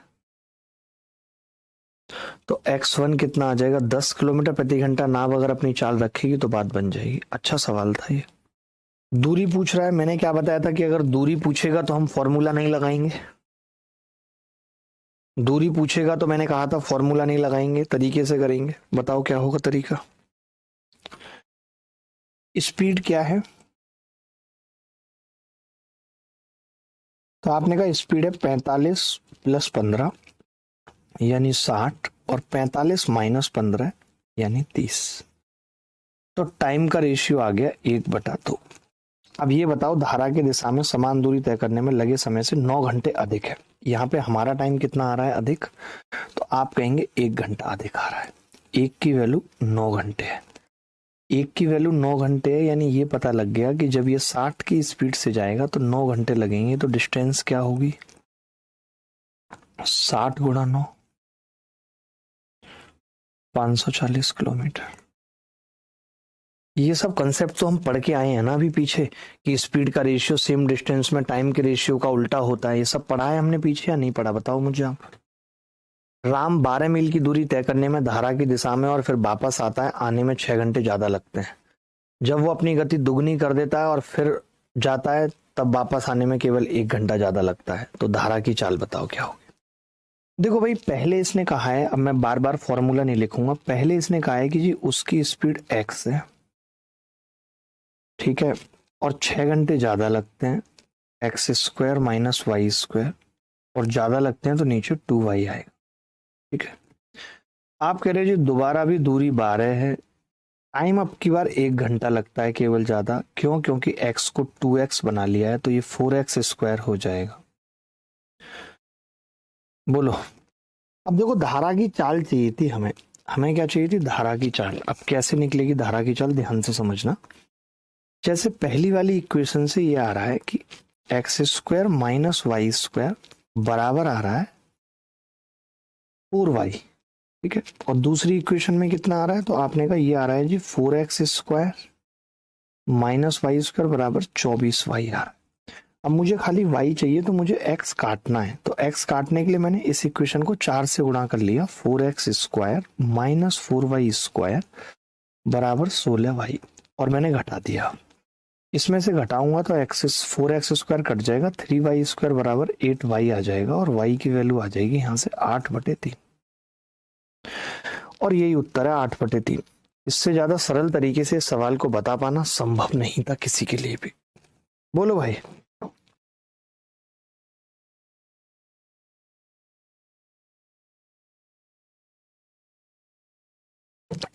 तो x1 कितना आ जाएगा, 10 किलोमीटर प्रति घंटा। नाव अगर अपनी चाल रखेगी तो बात बन जाएगी। अच्छा सवाल था ये। दूरी पूछ रहा है, मैंने क्या बताया था कि अगर दूरी पूछेगा तो हम फॉर्मूला नहीं लगाएंगे। दूरी पूछेगा तो मैंने कहा था फॉर्मूला नहीं लगाएंगे, तरीके से करेंगे। बताओ क्या होगा तरीका। स्पीड क्या है, तो आपने कहा स्पीड है 45 प्लस 15 यानी 60, और 45 माइनस 15 यानी 30। तो टाइम का रेशियो आ गया 1/2। अब ये बताओ, धारा की दिशा में समान दूरी तय करने में लगे समय से 9 घंटे अधिक है। यहाँ पे हमारा टाइम कितना आ रहा है, अधिक, तो आप कहेंगे 1 घंटा अधिक आ रहा है। 1 की वैल्यू 9 घंटे है। 1 की वैल्यू 9 घंटे है, यानी ये पता लग गया कि जब ये 60 की स्पीड से जाएगा तो 9 घंटे लगेंगे। तो डिस्टेंस क्या होगी, 60 गुणा 9, 540 किलोमीटर। ये सब कंसेप्ट तो हम पढ़ के आए हैं ना अभी पीछे, कि स्पीड का रेशियो सेम डिस्टेंस में टाइम के रेशियो का उल्टा होता है। ये सब पढ़ा है हमने पीछे या नहीं पढ़ा, बताओ मुझे आप। राम 12 मील की दूरी तय करने में धारा की दिशा में और फिर वापस आता है, आने में 6 घंटे ज्यादा लगते हैं। जब वो अपनी गति दुगनी कर देता है और फिर जाता है, तब वापस आने में केवल 1 घंटा ज्यादा लगता है। तो धारा की चाल बताओ क्या होगी। देखो भाई, पहले इसने कहा है, अब मैं बार बार फॉर्मूला नहीं लिखूंगा, पहले इसने कहा है कि जी उसकी स्पीड x है, ठीक है, और 6 घंटे ज्यादा लगते हैं, x square minus y square, और ज्यादा लगते हैं तो नीचे 2y आएगा। ठीक है, आप कह रहे हैं जी दोबारा भी दूरी 12 है, टाइम अब की बार 1 घंटा लगता है केवल ज्यादा। क्यों, क्योंकि x को 2x बना लिया है, तो ये 4x स्क्वायर हो जाएगा। बोलो, अब देखो धारा की चाल चाहिए थी हमें, हमें क्या चाहिए थी, धारा की चाल। अब कैसे निकलेगी धारा की चाल, ध्यान से समझना। जैसे पहली वाली इक्वेशन से ये आ रहा है कि x square minus y square बराबर आ रहा है 4y, ठीक है, और दूसरी इक्वेशन में कितना आ रहा है, तो आपने कहा ये आ रहा है जी 4x square minus y square बराबर 24y आ रहा है। अब मुझे खाली y चाहिए, तो मुझे x काटना है, तो x काटने के लिए मैंने इस इक्वेशन को 4 से गुणा कर लिया, 4x square minus 4y square बराबर 16y, और मैंने घटा दिया। इसमें से घटाऊंगा तो एक्स स्क्वायर कट जाएगा, 3y स्क्वायर बराबर 8y आ जाएगा, और y की वैल्यू आ जाएगी यहां से 8/3, और यही उत्तर है 8/3। इससे ज्यादा सरल तरीके से सवाल को बता पाना संभव नहीं था किसी के लिए भी। बोलो भाई।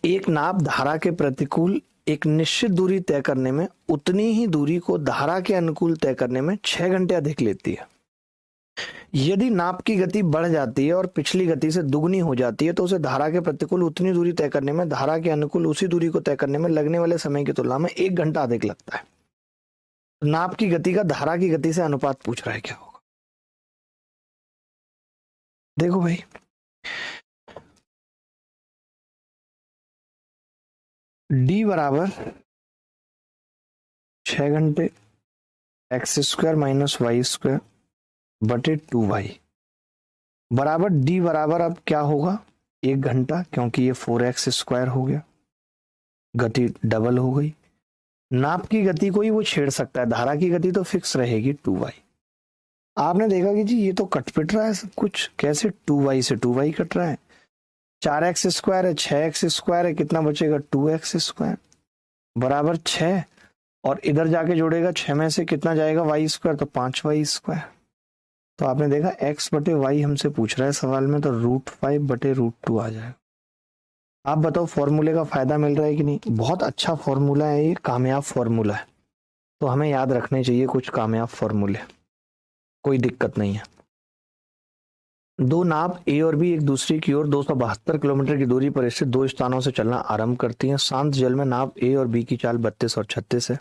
एक नाव धारा के प्रतिकूल एक निश्चित दूरी तय करने में उतनी ही दूरी को धारा के अनुकूल तय करने में 6 घंटे अधिक लेती है। यदि नाप की गति बढ़ जाती है और पिछली गति से दुगनी हो जाती है तो उसे धारा के प्रतिकूल उतनी दूरी तय करने में धारा के अनुकूल उसी दूरी को तय करने में लगने वाले समय की तुलना में 1 घंटा अधिक लगता है। नाप की गति का धारा की गति से अनुपात पूछ रहा है, क्या होगा? देखो भाई, डी बराबर 6 घंटे x square minus y square बटे 2y बराबर डी बराबर अब क्या होगा? 1 घंटा, क्योंकि ये 4x स्क्वायर हो गया, गति डबल हो गई। नाप की गति को ही वो छेड़ सकता है, धारा की गति तो फिक्स रहेगी 2y। आपने देखा कि जी ये तो कट पिट रहा है सब कुछ, कैसे 2y से 2y कट रहा है, 4x स्क्वायर है, 6x स्क्वायर है, कितना बचेगा? 2x स्क्वायर बराबर 6, और इधर जाके जोड़ेगा 6 में से कितना जाएगा? y स्क्वायर, तो 5y स्क्वायर। तो आपने देखा x बटे y हमसे पूछ रहा है सवाल में, तो √5 बटे √2 आ जाएगा। आप बताओ फॉर्मूले का फायदा मिल रहा है कि नहीं? बहुत अच्छा फॉर्मूला है, ये कामयाब फॉर्मूला है, तो हमें याद रखने चाहिए कुछ कामयाब फॉर्मूले, कोई दिक्कत नहीं है। दो नाव ए और बी एक दूसरे की ओर 272 किलोमीटर की दूरी पर स्थित 2 स्थानों से चलना आरंभ करती हैं। शांत जल में नाव ए और बी की चाल 32 और 36 है।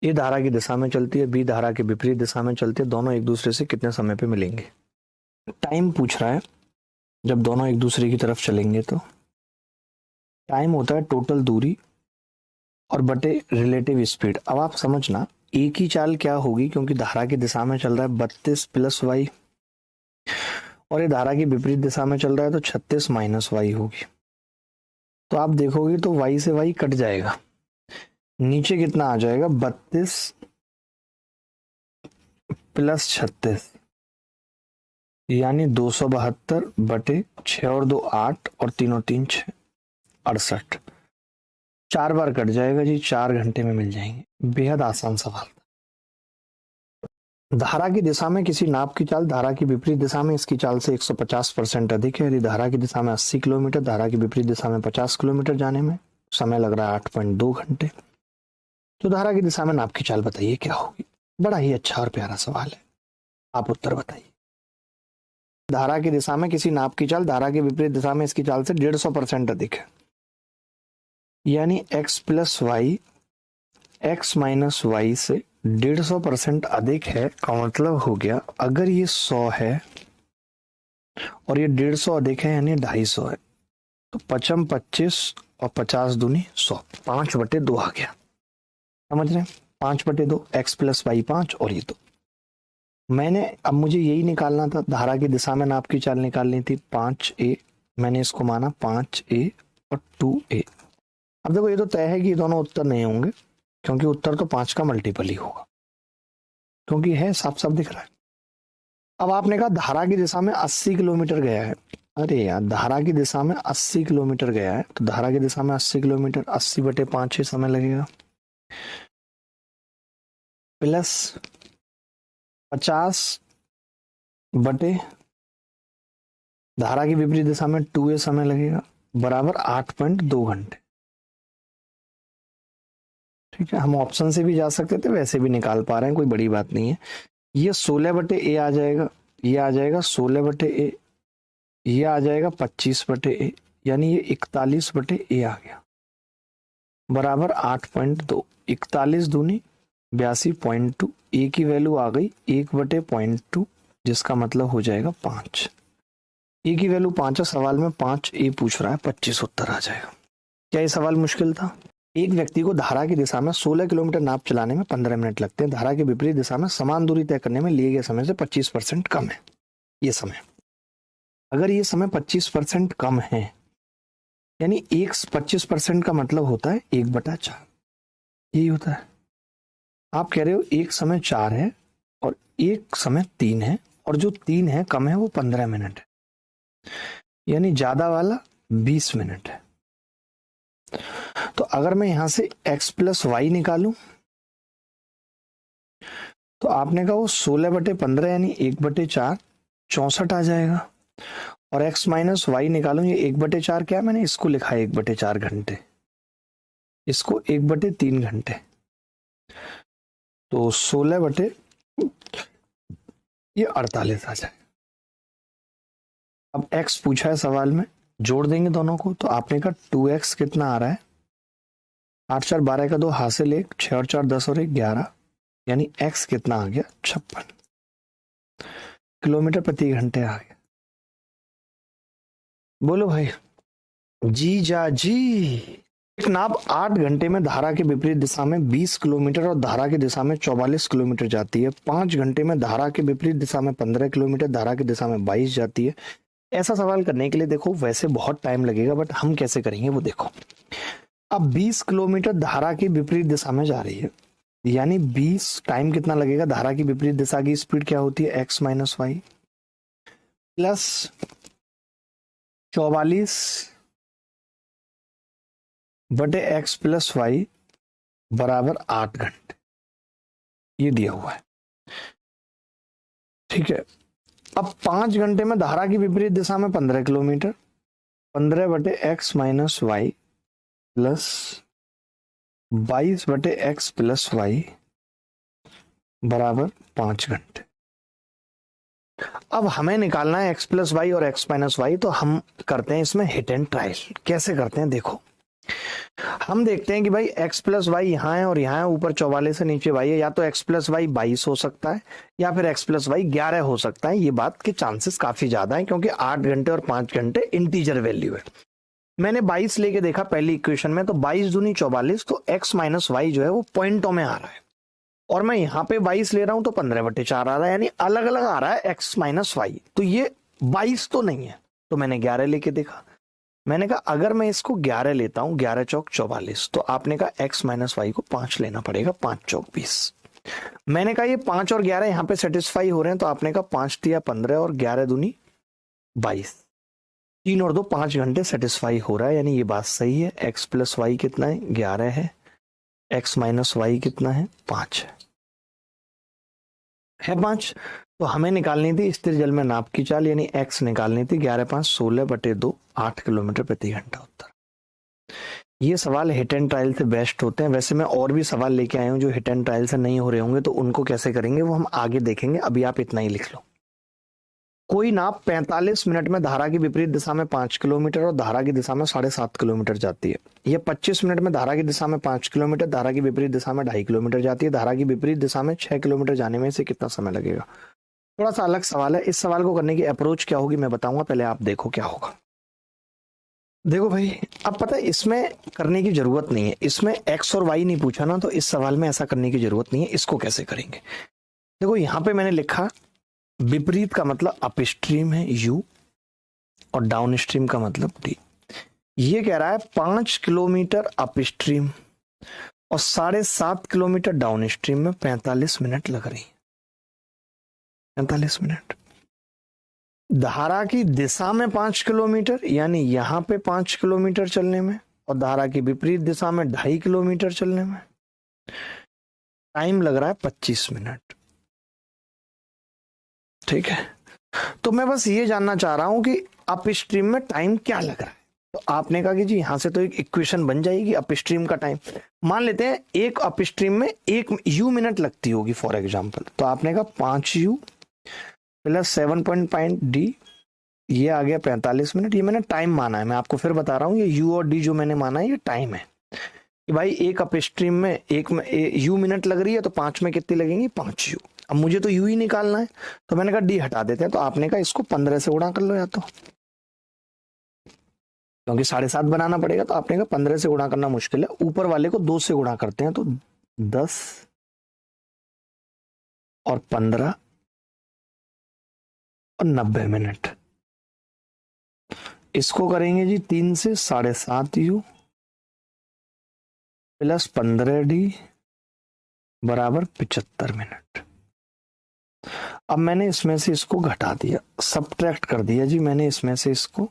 ए धारा की दिशा में चलती है, बी धारा के विपरीत दिशा में चलती है। दोनों एक दूसरे से कितने समय पे मिलेंगे? टाइम पूछ रहा है, जब दोनों एक दूसरे की तरफ चलेंगे तो टाइम होता है टोटल दूरी और बटे रिलेटिव स्पीड। अब आप समझना ए की चाल क्या होगी, क्योंकि धारा की दिशा में चल रहा है 32 प्लस वाई, और ये धारा की विपरीत दिशा में चल रहा है तो 36 माइनस वाई होगी। तो आप देखोगे तो वाई से वाई कट जाएगा, नीचे कितना आ जाएगा? 32 प्लस 36 यानी 272 बटे 6 और 2 8 और 3 और 3 6 68। 4 बार कट जाएगा जी, 4 घंटे में मिल जाएंगे। बेहद आसान सवाल। धारा की दिशा में किसी नाव की चाल धारा की विपरीत दिशा में इसकी चाल से 150% अधिक है। यदि धारा की दिशा में 80 किलोमीटर, धारा की विपरीत दिशा में 50 किलोमीटर जाने में समय लग रहा है 8.2 घंटे, तो धारा की दिशा में नाव की चाल बताइए क्या होगी? बड़ा ही अच्छा और प्यारा सवाल है, आप उत्तर बताइए। धारा की दिशा में किसी नाव की चाल धारा की विपरीत दिशा में इसकी चाल से 150% अधिक है, यानी x plus y x minus y से 150% अधिक है। का मतलब हो गया अगर ये 100 है और ये 150 अधिक है यानी 250 है, तो 55 25 और 50 दूनी 100, 5/2 आ गया। समझ रहे हैं? 5/2 एक्स प्लस वाई 5 और ये 2। मैंने अब मुझे यही निकालना था, धारा की दिशा में नाप की चाल निकालनी थी 5a, मैंने इसको माना 5a और 2a। अब देखो ये तो तय है कि दोनों उत्तर नहीं होंगे, क्योंकि उत्तर तो 5 का मल्टीपल ही होगा, क्योंकि है साफ साफ दिख रहा है। अब आपने कहा धारा की दिशा में 80 किलोमीटर गया है। अरे यार, धारा की दिशा में 80 किलोमीटर गया है, तो धारा की दिशा में 80 किलोमीटर 80/5 ही समय लगेगा, प्लस 50 बटे धारा की विपरीत दिशा में 2a समय लगेगा, बराबर 8.2 घंटे। ठीक है, हम ऑप्शन से भी जा सकते थे, वैसे भी निकाल पा रहे हैं, कोई बड़ी बात नहीं है। ये 16/a आ जाएगा, ये आ जाएगा 16/a, ये आ जाएगा 25/a, यानी ये 41/a आ गया, बराबर 8.2। 41 दूनी 82.2, a की वैल्यू आ गई 1/0.2, जिसका मतलब हो जाएगा 5। a की वैल्यू 5 है, सवाल में 5a पूछ रहा है, 25 उत्तर आ जाएगा। क्या ये सवाल मुश्किल था? एक व्यक्ति को धारा की दिशा में 16 किलोमीटर नाव चलाने में 15 मिनट लगते हैं। धारा के विपरीत दिशा में समान दूरी तय करने में लिए गए समय से 25% कम है ये समय। अगर ये समय 25% कम है, यानी 25% का मतलब होता है 1/4, यही होता है। आप कह रहे हो एक समय 4 है और एक समय 3 है, और जो 3 है कम है वो 15 मिनट है, यानी ज्यादा वाला 20 मिनट है। तो अगर मैं यहां से x प्लस वाई निकालूं, तो आपने कहा वो 16/15 यानी 1/4 64 आ जाएगा, और x माइनस वाई निकालूं, ये 1/4 क्या, मैंने इसको लिखा है 1/4 घंटे, इसको 1/3 घंटे, तो 16 ये 48 आ जाए। अब x पूछा है सवाल में, जोड़ देंगे दोनों को, तो आपने कहा 2x कितना आ रहा है, 8 4 12 का 2 हासिल 1, 6 और 4 10 और 1 11, यानी x कितना आ गया 56 किलोमीटर प्रति घंटे आ गया। बोलो भाई जी जा जी। एक नाव 8 घंटे में धारा के विपरीत दिशा में 20 किलोमीटर और धारा की दिशा में 44 किलोमीटर जाती है। 5 घंटे में धारा के विपरीत दिशा में 15 किलोमीटर, धारा की दिशा में 22 जाती है। ऐसा सवाल करने के लिए देखो वैसे बहुत टाइम लगेगा, बट हम कैसे करेंगे वो देखो। अब 20 किलोमीटर धारा की विपरीत दिशा में जा रही है, यानी 20 टाइम कितना लगेगा। धारा की विपरीत दिशा की स्पीड क्या होती है, x माइनस वाई प्लस 44/x प्लस वाई बराबर 8 घंटे, ये दिया हुआ है। ठीक है, अब 5 घंटे में धारा की विपरीत दिशा में 15 किलोमीटर, 15/x minus y plus 22/x प्लस वाई बराबर 5 घंटे। अब हमें निकालना है x प्लस वाई और x माइनस वाई, तो हम करते हैं इसमें हिट एंड ट्रायल। कैसे करते हैं देखो, हम देखते हैं कि भाई x प्लस वाई यहाँ है और यहाँ है, ऊपर 44 से नीचे y है, या तो x प्लस वाई 22 हो सकता है या फिर x प्लस वाई 11 हो सकता है। ये बात के चांसेस काफी ज्यादा है, क्योंकि 8 घंटे और 5 घंटे इंटीजर वैल्यू है। मैंने 22 लेके देखा पहली इक्वेशन में, तो 22 दूनी 44, तो x माइनस वाई जो है वो पॉइंटों में आ रहा है, और मैं यहाँ पे 22 ले रहा हूं तो 15/4 आ रहा है, यानी अलग अलग आ रहा है x माइनस वाई। तो ये 22 तो नहीं है, तो मैंने 11 लेके देखा। मैंने कहा अगर मैं इसको 11 लेता हूं, 11 चौक 44, तो आपने कहा x माइनस वाई को 5 लेना पड़ेगा, 5 चौक 20। मैंने कहा ये 5 और 11 यहाँ पे सेटिस्फाई हो रहे हैं, तो आपने कहा 5 तिया 15 और 11 दूनी 22, 3 और 2 5 घंटे सेटिस्फाई हो रहा है, यानी ये बात सही है। x प्लस वाई कितना है, 11 है, x माइनस वाई कितना है, 5 है 5। तो हमें निकालनी थी स्थिर जल में नाप की चाल, यानी x निकालनी थी 11 5 16/2 8 किलोमीटर प्रति घंटा उत्तर। ये सवाल हिट एंड ट्रायल से बेस्ट होते हैं। वैसे मैं और भी सवाल लेके आया हूं जो हिट एंड ट्रायल से नहीं हो रहे होंगे, तो उनको कैसे करेंगे वो हम आगे देखेंगे। अभी आप इतना ही लिख लो। कोई नाव 45 मिनट में धारा की विपरीत दिशा में 5 किलोमीटर और धारा की दिशा में 7.5 किलोमीटर जाती है। यह 25 मिनट में धारा की दिशा में 5 किलोमीटर, धारा की विपरीत दिशा में 2.5 किलोमीटर जाती है। धारा की विपरीत दिशा में 6 किलोमीटर जाने में इसे कितना समय लगेगा। थोड़ा सा अलग सवाल है। इस सवाल को करने की अप्रोच क्या होगी मैं बताऊंगा, पहले आप देखो क्या होगा। देखो भाई, अब पता है इसमें करने की जरूरत नहीं है, इसमें एक्स और वाई नहीं पूछा ना, तो इस सवाल में ऐसा करने की जरूरत नहीं है। इसको कैसे करेंगे, देखो यहां पे मैंने लिखा विपरीत का मतलब अपस्ट्रीम है U और डाउन स्ट्रीम का मतलब D। ये कह रहा है 5 किलोमीटर अपस्ट्रीम और 7.5 किलोमीटर डाउन स्ट्रीम में 45 मिनट लग रही है। 45 मिनट। धारा की दिशा में 5 किलोमीटर, यानी यहां पे 5 किलोमीटर चलने में, और धारा की विपरीत दिशा में 2.5 किलोमीटर चलने में टाइम लग रहा है 25 मिनट। ठीक है, तो मैं बस ये जानना चाह रहा हूं कि अपस्ट्रीम में टाइम क्या लग रहा है। तो आपने कहा कि जी यहां से तो एक इक्वेशन बन जाएगी अपस्ट्रीम का टाइम। मान लेते हैं एक अपस्ट्रीम में 1 U मिनट लगती होगी फॉर एग्जांपल, तो आपने कहा 5 U प्लस 7.5 D, ये आ गया 45 मिनट। ये मैंने टाइम माना है, मैं आपको फिर बता रहा हूँ ये U और D जो मैंने माना है ये टाइम है कि भाई एक अपस्ट्रीम में U मिनट लग रही है, तो 5 में कितनी लगेंगी, 5 U। अब मुझे तो U ही निकालना है, तो मैंने कहा D हटा देते हैं, तो आपने कहा इसको 15 से गुणा कर लो, या तो क्योंकि 7.5 बनाना पड़ेगा, तो आपने कहा 15 से गुणा करना मुश्किल है, ऊपर वाले को 2 से गुणा करते हैं, तो 10 और 15 और 90 मिनट। इसको करेंगे जी 3 से 7.5 U प्लस 15 D बराबर 75 मिनट। अब मैंने इसमें से इसको घटा दिया, सब्ट्रैक्ट कर दिया जी मैंने इसमें से इसको,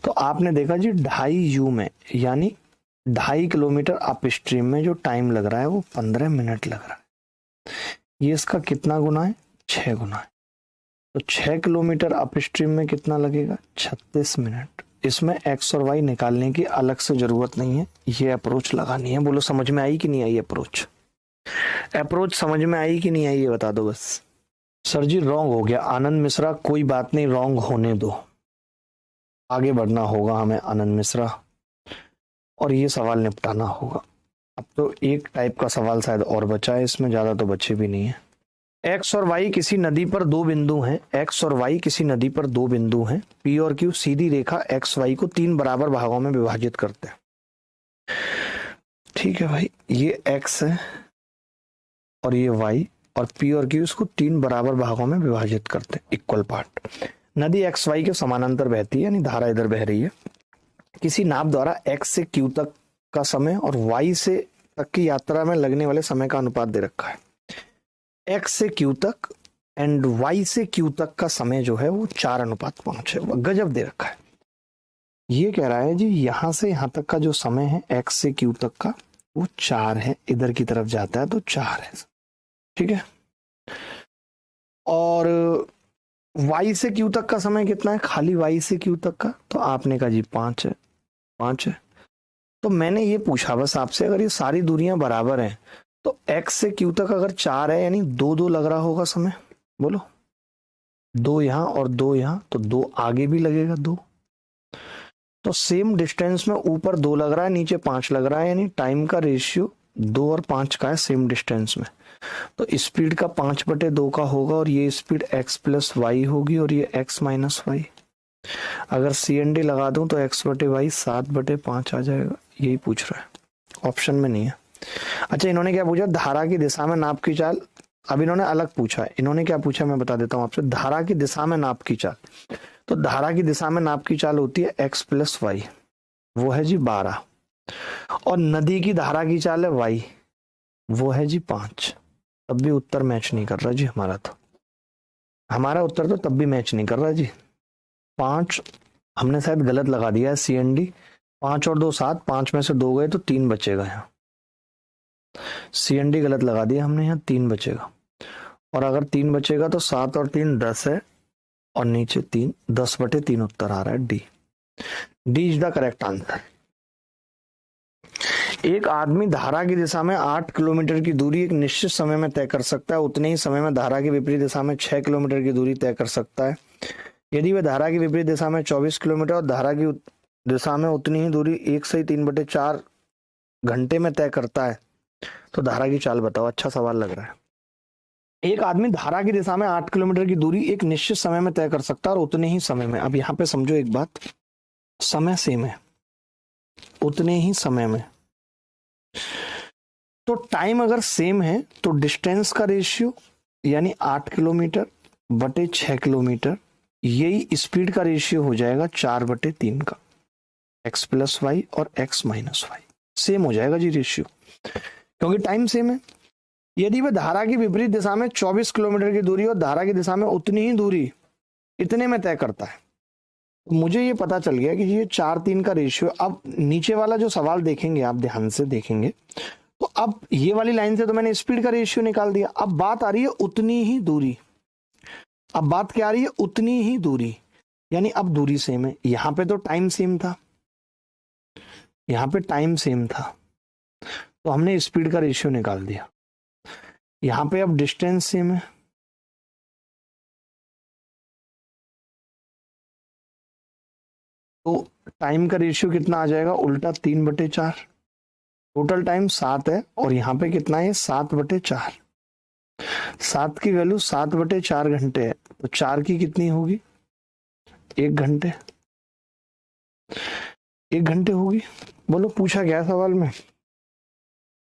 तो आपने देखा जी 2.5 U में यानी 2.5 किलोमीटर अपस्ट्रीम में जो टाइम लग रहा है वो 15 मिनट लग रहा है। ये इसका कितना गुना है, 6 गुना है। तो 6 किलोमीटर अपस्ट्रीम में कितना लगेगा, 36 मिनट। इसमें एक्स और वाई निकालने की अलग से जरूरत नहीं है, ये अप्रोच लगानी है। बोलो समझ में आई कि नहीं आई अप्रोच? अप्रोच समझ में आई कि नहीं आई ये बता दो बस। सर जी रॉन्ग हो गया आनंद मिश्रा, कोई बात नहीं, रॉन्ग होने दो, आगे बढ़ना होगा हमें आनंद मिश्रा, और ये सवाल निपटाना होगा। अब तो एक टाइप का सवाल शायद और बचा है इसमें, ज्यादा तो बचे भी नहीं है। एक्स और वाई किसी नदी पर दो बिंदु हैं, एक्स और वाई किसी नदी पर दो बिंदु हैं, पी और क्यू सीधी रेखा एक्स वाई को 3 बराबर भागों में विभाजित करते हैं। ठीक है भाई, ये एक्स है और ये वाई, और पी और क्यू इसको 3 बराबर भागों में विभाजित करते हैं, इक्वल पार्ट। नदी एक्स वाई के समानांतर बहती है, यानी धारा इधर बह रही है। किसी नाव द्वारा एक्स से क्यू तक का समय और वाई से तक की यात्रा में लगने वाले समय का अनुपात दे रखा है। एक्स से क्यू तक एंड वाई से क्यू तक का समय जो है वो 4:5 है, गजब दे रखा है। ये कह रहा है जी यहां से यहां तक का जो समय है एक्स से क्यू तक का वो 4 है, इधर की तरफ जाता है तो 4 है। ठीक है, और वाई से क्यू तक का समय कितना है, खाली वाई से क्यू तक का, तो आपने कहा जी 5 है, 5 है। तो मैंने ये पूछा बस आपसे, अगर ये सारी दूरियां बराबर हैं तो x से q तक अगर 4 है यानी 2-2 लग रहा होगा समय। बोलो 2 यहां और 2 यहां, तो 2 आगे भी लगेगा 2। तो सेम डिस्टेंस में ऊपर 2 लग रहा है, नीचे 5 लग रहा है, यानी टाइम का रेशियो 2 और 5 का है सेम डिस्टेंस में। तो स्पीड का 5/2 का होगा, और ये स्पीड x प्लस वाई होगी और ये x माइनस वाई। अगर CND लगा दूं तो x/y 7/5 आ जाएगा। यही पूछ रहा है, ऑप्शन में नहीं है। अच्छा, इन्होंने क्या पूछा, धारा की दिशा में नाप की चाल। अब इन्होंने अलग पूछा है, इन्होंने क्या पूछा मैं बता देता हूं आपसे। धारा की दिशा में नाप की चाल, तो धारा की दिशा में नाप की चाल होती है x प्लस वाई, वो है जी 12, और नदी की धारा की चाल है y, वो है जी 5। तब भी उत्तर मैच नहीं कर रहा जी हमारा, तो हमारा उत्तर तो तब भी मैच नहीं कर रहा जी। 5 हमने शायद गलत लगा दिया है, CND 5 और 2 7, 5 में से 2 गए तो 3 बचेगा यहाँ। CND गलत लगा दिया हमने, यहाँ 3 बचेगा, और अगर 3 बचेगा तो 7 और 3 10 है, और नीचे 3, 10/3 उत्तर आ रहा है D. D is the correct answer. एक आदमी धारा की दिशा में 8 किलोमीटर की दूरी एक निश्चित समय में तय कर सकता है, उतने ही समय में धारा की विपरीत दिशा में 6 किलोमीटर की दूरी तय कर सकता है। यदि वह धारा की विपरीत दिशा में 24 किलोमीटर और धारा की दिशा में उतनी ही दूरी 1 से 3/4 घंटे में तय करता है, तो धारा की चाल बताओ। अच्छा सवाल लग रहा है। एक आदमी धारा की दिशा में 8 किलोमीटर की दूरी एक निश्चित समय में तय कर सकता है और उतने ही समय में, अब यहां पे समझो एक बात, समय सेम है, उतने ही समय में, तो टाइम अगर सेम है तो डिस्टेंस का रेशियो यानी 8 किलोमीटर बटे 6 किलोमीटर, यही स्पीड का रेशियो हो जाएगा 4/3 का, x प्लस वाई और x माइनस वाई सेम हो जाएगा जी रेशियो, क्योंकि टाइम सेम है। यदि वह धारा की विपरीत दिशा में 24 किलोमीटर की दूरी और धारा की दिशा में उतनी ही दूरी इतने में तय करता है, तो मुझे ये पता चल गया कि ये 4:3 का रेशियो। अब नीचे वाला जो सवाल देखेंगे आप ध्यान से देखेंगे, तो अब ये वाली लाइन से तो मैंने स्पीड का रेशियो निकाल दिया, अब बात आ रही है उतनी ही दूरी। अब बात क्या आ रही है, उतनी ही दूरी, यानी अब दूरी सेम है। यहां पे तो टाइम सेम था, यहां पे टाइम सेम था, तो हमने स्पीड का रेशियो निकाल दिया। यहां पे अब डिस्टेंस सेम है, तो टाइम का रेशियो कितना आ जाएगा, उल्टा 3/4। टोटल टाइम 7 है, और यहां पे कितना है 7/4। 7 की वैल्यू 7/4 घंटे है, तो 4 की कितनी होगी, 1 घंटे, 1 घंटे होगी। बोलो पूछा गया सवाल में,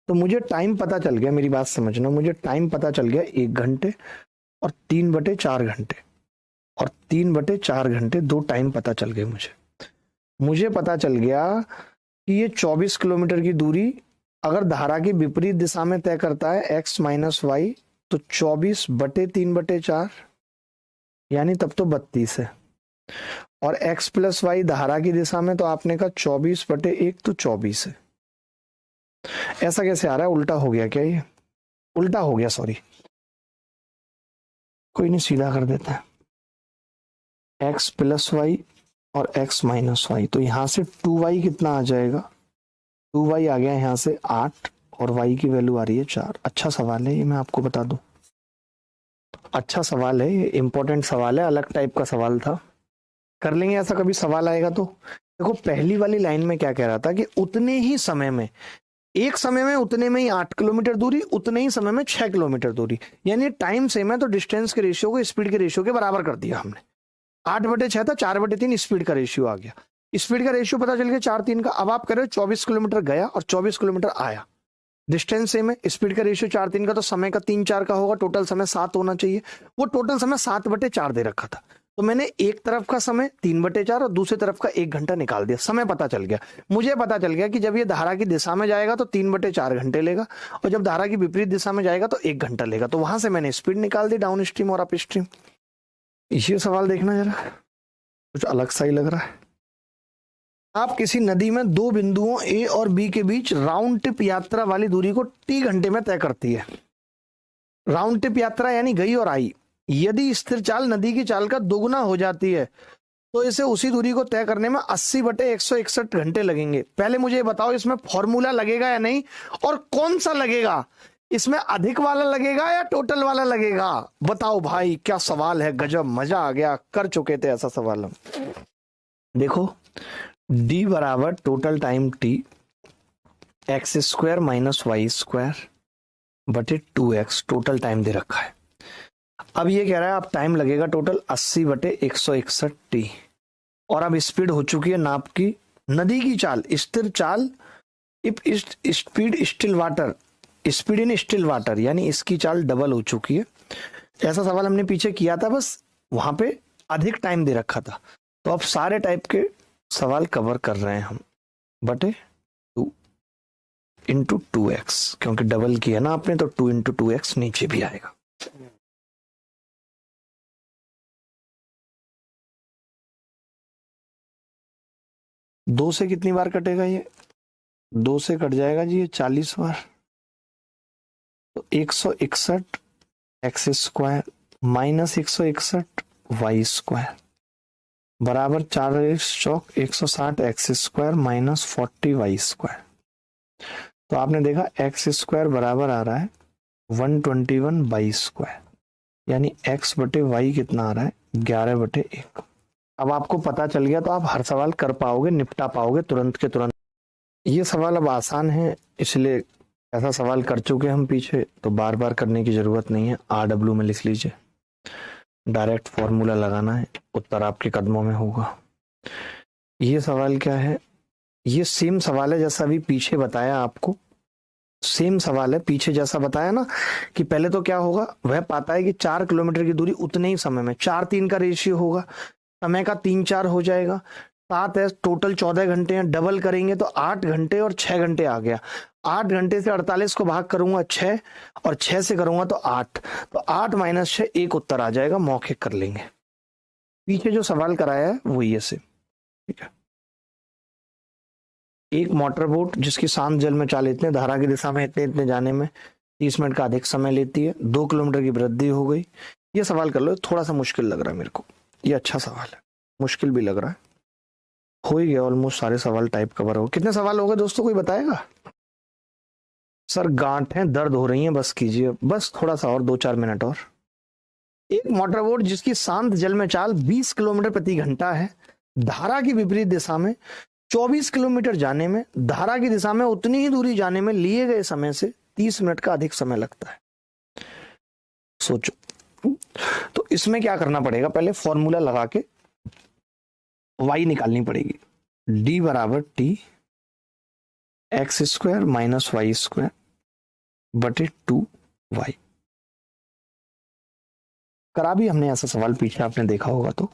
तो मुझे टाइम पता चल गया, मेरी बात समझना, मुझे टाइम पता चल गया 1 घंटे और 3/4 घंटे, और 3/4 घंटे, दो टाइम पता चल गए मुझे पता चल गया कि ये 24 किलोमीटर की दूरी अगर धारा की विपरीत दिशा में तय करता है x माइनस वाई, तो 24/3/4 यानी तब तो 32 है, और x प्लस वाई धारा की दिशा में तो आपने कहा 24/1 तो 24 है। ऐसा कैसे आ रहा है, उल्टा हो गया क्या, ये उल्टा हो गया, सॉरी, कोई नहीं सीधा कर देता है। x प्लस वाई और x माइनस वाई, तो यहाँ से 2y कितना आ जाएगा, 2y आ गया यहाँ से 8 और y की वैल्यू आ रही है 4। अच्छा सवाल है ये, मैं आपको बता दूं, अच्छा सवाल है ये, इंपॉर्टेंट सवाल है, अलग टाइप का सवाल था, कर लेंगे ऐसा कभी सवाल आएगा तो। देखो पहली वाली लाइन में क्या कह रहा था कि उतने ही समय में, एक समय में उतने में ही 8 किलोमीटर दूरी, उतने ही समय में 6 किलोमीटर दूरी, यानी टाइम सेम है तो डिस्टेंस के रेशियो को स्पीड के रेशियो के बराबर कर दिया हमने। 8/6 था, 4/3 स्पीड का रेशियो आ गया, स्पीड का रेशियो पता चल गया 4:3 का। अब आप कह रहे हो 24 किलोमीटर गया और 24 किलोमीटर आया, डिस्टेंस सेम है, स्पीड का रेशियो 4:3 का, तो समय का 3/4 का होगा, टोटल समय 7 होना चाहिए। वो टोटल समय 7/4 दे रखा था, तो मैंने एक तरफ का समय 3/4 और दूसरी तरफ का 1 घंटा निकाल दिया, समय पता चल गया। मुझे पता चल गया कि जब ये धारा की दिशा में जाएगा तो 3/4 घंटे लेगा, और जब धारा की विपरीत दिशा में जाएगा तो 1 घंटा लेगा, तो वहां से मैंने स्पीड निकाल दी डाउन स्ट्रीम और अप स्ट्रीम। ये सवाल देखना जरा, कुछ अलग सा ही लग रहा है। आप किसी नदी में दो बिंदुओं ए और बी के बीच राउंड ट्रिप यात्रा वाली दूरी को t घंटे में तय करती है। राउंड ट्रिप यात्रा यानी गई और आई। यदि स्थिर चाल नदी की चाल का दोगुना हो जाती है तो इसे उसी दूरी को तय करने में 80/161 घंटे लगेंगे। पहले मुझे बताओ इसमें फॉर्मूला लगेगा या नहीं, और कौन सा लगेगा, इसमें अधिक वाला लगेगा या टोटल वाला लगेगा? बताओ भाई, क्या सवाल है, गजब, मजा आ गया, कर चुके थे ऐसा सवाल हम। देखो d बराबर total time t x² minus y² बटे 2x, टोटल टाइम दे रखा है। अब ये कह रहा है अब टाइम लगेगा टोटल 80/161 t, और अब स्पीड हो चुकी है नाप की, नदी की चाल स्थिर चाल, speed still water, speed in still water, यानी इसकी चाल डबल हो चुकी है। ऐसा सवाल हमने पीछे किया था, बस वहां पे अधिक टाइम दे रखा था। तो अब सारे टाइप के सवाल कवर कर रहे हैं हम, बटे 2 इंटू 2x, क्योंकि डबल किया ना आपने तो 2 इंटू 2x नीचे भी आएगा। दो से कितनी बार कटेगा ये, 2 से कट जाएगा जी ये 40 बार, तो 161 x² माइनस 161 y² बराबर 4 चौक 160 x² माइनस 40 y²। तो आपने देखा x² बराबर आ रहा है 121/², यानी x/y कितना आ रहा है 11/1। अब आपको पता चल गया तो आप हर सवाल कर पाओगे, निपटा पाओगे तुरंत के तुरंत। ये सवाल अब आसान है, इसलिए ऐसा सवाल कर चुके हम पीछे, तो बार बार करने की जरूरत नहीं है। RW में लिख लीजिए, डायरेक्ट फॉर्मूला लगाना है, उत्तर आपके कदमों में होगा। ये सवाल क्या है, ये सेम सवाल है जैसा अभी पीछे बताया आपको, सेम सवाल है पीछे जैसा बताया ना, कि पहले तो क्या होगा, वह पाता है कि 4 किलोमीटर की दूरी उतने ही समय में, 4:3 का रेशियो होगा, समय का 3/4 हो जाएगा, 7 है, टोटल 14 घंटे हैं, डबल करेंगे तो 8 घंटे और 6 घंटे आ गया। 8 घंटे से 48 को भाग करूंगा 6, और 6 से करूंगा तो 8, तो 8 माइनस 6 एक उत्तर आ जाएगा, मौखिक कर लेंगे। पीछे जो सवाल कराया है वो ये से, ठीक है। एक मोटर बोट जिसकी शांत जल में चाल इतने, धारा की दिशा में इतने इतने जाने में 30 मिनट का अधिक समय लेती है, 2 किलोमीटर की वृद्धि हो गई। ये सवाल कर लो, थोड़ा सा मुश्किल लग रहा है मेरे को, ये अच्छा सवाल है, मुश्किल भी लग रहा है। हो ही गया ऑलमोस्ट, सारे सवाल टाइप कवर हो। कितने सवाल हो गए दोस्तों, कोई बताएगा? सर गांठें दर्द हो रही हैं, बस कीजिए, बस थोड़ा सा और 2-4 मिनट और। एक मोटर बोट जिसकी शांत जल में चाल 20 किलोमीटर प्रति घंटा है, धारा की विपरीत दिशा में 24 किलोमीटर जाने में, धारा की दिशा में उतनी ही दूरी जाने में लिए गए समय से 30 मिनट का अधिक समय लगता है। सोचो, तो इसमें क्या करना पड़ेगा, पहले फॉर्मूला लगा के y निकालनी पड़ेगी। d बराबर t x² माइनस y² बटे 2y। करा भी हमने ऐसा सवाल पीछे, आपने देखा होगा। तो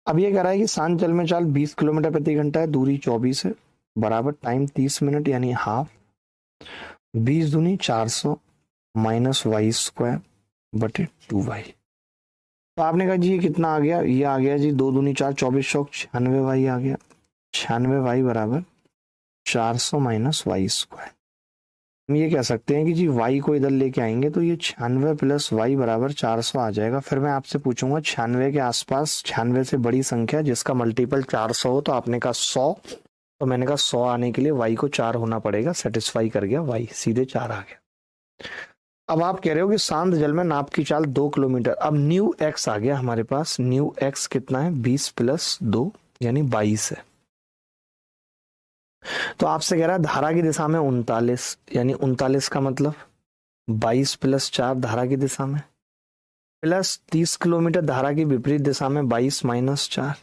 अब ये कह रहा है कि शांत जल में चाल 20 किलोमीटर प्रति घंटा है, दूरी 24 है, बराबर टाइम 30 मिनट यानी हाफ, 20 दूनी 400 माइनस y² बटे 2y। तो आपने कहा जी ये कितना आ गया, ये आ गया जी 2 दूनी 4, 24 चौक 96y आ गया, 96y बराबर 400 माइनस y²। हम ये कह सकते हैं कि जी y को इधर लेके आएंगे तो ये 96 प्लस y बराबर 400 आ जाएगा। फिर मैं आपसे पूछूंगा 96 के आसपास 96 से बड़ी संख्या जिसका मल्टीपल 400 हो, तो आपने कहा 100, तो मैंने कहा 100 आने के लिए y को 4 होना पड़ेगा। सेटिस्फाई कर गया, y सीधे 4 आ गया। अब आप कह रहे हो कि शांत जल में नाप की चाल 2 किलोमीटर। अब न्यू x आ गया हमारे पास। न्यू x कितना है? 20 प्लस 2 यानी 22 है। तो आपसे कह रहा है धारा की दिशा में 39, यानी 39 का मतलब 22 प्लस 4 धारा की दिशा में, प्लस 30 किलोमीटर धारा की विपरीत दिशा में 22 माइनस 4।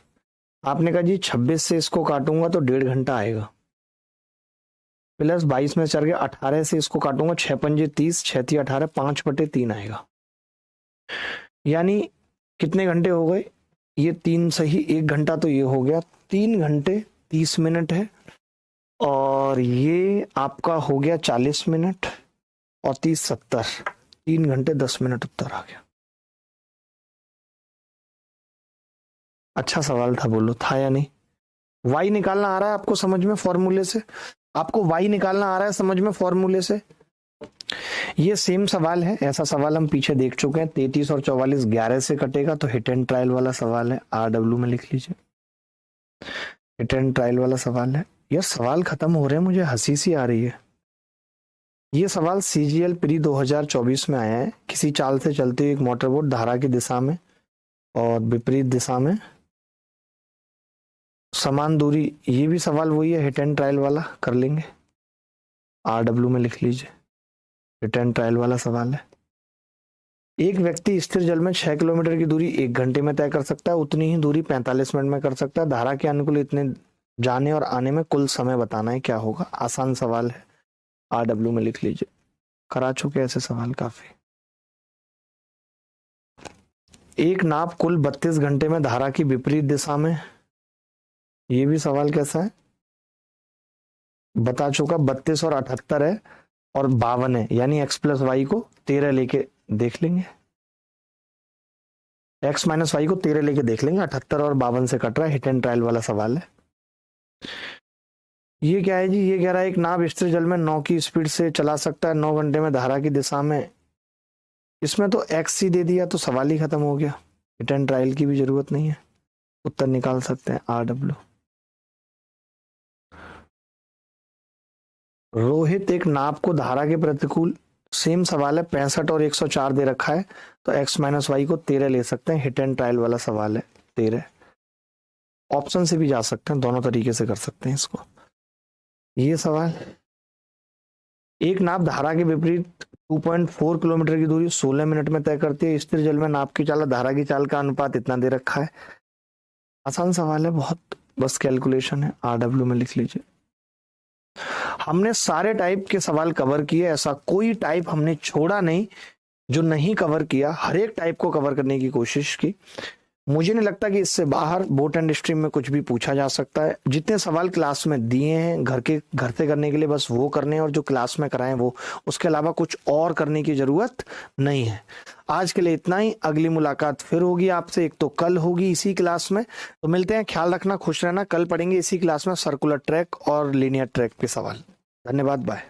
आपने कहा जी 26 से इसको काटूंगा तो 1.5 घंटा आएगा, प्लस 22 में 4 के 18 से इसको काटूंगा 6 पंजे 30, 6 × 18, 5/3 आएगा। यानी कितने घंटे हो गए? ये 3 सही 1 घंटा, तो ये हो गया 3 घंटे 30 मिनट है, और ये आपका हो गया 40 मिनट और 30 70, 3 घंटे 10 मिनट उत्तर आ गया। अच्छा सवाल था, बोलो था या नहीं? y निकालना आ रहा है आपको समझ में फॉर्मूले से? आपको y निकालना आ रहा है समझ में फॉर्मूले से? ये सेम सवाल है, ऐसा सवाल हम पीछे देख चुके हैं। 33 और 44 11 से कटेगा, तो हिट एंड ट्रायल वाला सवाल है। RW में लिख लीजिए, हिट एंड ट्रायल वाला सवाल है। यार सवाल खत्म हो रहे हैं, मुझे हंसी सी आ रही है। ये सवाल CGL प्री 2024 में आया है। किसी चाल से चलती हुई एक मोटरबोट धारा की दिशा में और विपरीत दिशा में समान दूरी, ये भी सवाल वही है, हिट एंड ट्रायल वाला कर लेंगे। RW में लिख लीजिए, हिट एंड ट्रायल वाला सवाल है। एक व्यक्ति स्थिर जल में 6 किलोमीटर की दूरी 1 घंटे में तय कर सकता है, उतनी ही दूरी 45 मिनट में कर सकता है। धारा के अनुकूल इतने जाने और आने में कुल समय बताना है, क्या होगा? आसान सवाल है, RW में लिख लीजिए। करा चुके ऐसे सवाल काफी। एक नाव कुल 32 घंटे में धारा की विपरीत दिशा में, ये भी सवाल कैसा है बता चुका। 32 और 78 है और 52 है, यानी x प्लस वाई को 13 लेके देख लेंगे, x माइनस वाई को 13 लेके देख लेंगे। 78 और 52 से कट रहा है, हिट एंड ट्रायल वाला सवाल है। ये क्या है जी? ये कह रहा है एक नाव स्थिर जल में 9 की स्पीड से चला सकता है 9 घंटे में धारा की दिशा में। इसमें तो x ही दे दिया तो सवाल ही खत्म हो गया, हिट एंड ट्रायल की भी जरूरत नहीं है, उत्तर निकाल सकते हैं RW। रोहित एक नाव को धारा के प्रतिकूल, सेम सवाल है, 65 और 104 दे रखा है, तो x माइनस वाई को 13 ले सकते हैं, हिट एंड ट्रायल वाला सवाल है 13। ऑप्शन से भी जा सकते हैं, दोनों तरीके से कर सकते हैं इसको। ये सवाल, एक नाव धारा के विपरीत 2.4 किलोमीटर की दूरी 16 मिनट में तय करती है। स्थिर जल में नाव की चाल धारा की चाल का अनुपात इतना दे रखा है। आसान सवाल है बहुत, बस कैलकुलेशन है। RW में लिख लीजिए। हमने सारे टाइप के सवाल कवर किए, ऐसा कोई टाइप हमने छोड़ा नहीं जो नहीं कवर किया, हर एक टाइप को कवर करने की कोशिश की। मुझे नहीं लगता कि इससे बाहर बोट एंड स्ट्रीम में कुछ भी पूछा जा सकता है। जितने सवाल क्लास में दिए हैं घर से करने के लिए बस वो करने हैं, और जो क्लास में कराएं वो, उसके अलावा कुछ और करने की जरूरत नहीं है। आज के लिए इतना ही, अगली मुलाकात फिर होगी आपसे, एक तो कल होगी इसी क्लास में। तो मिलते हैं, ख्याल रखना, खुश रहना। कल पढ़ेंगे इसी क्लास में सर्कुलर ट्रैक और लीनियर ट्रैक के सवाल। धन्यवाद, बाय।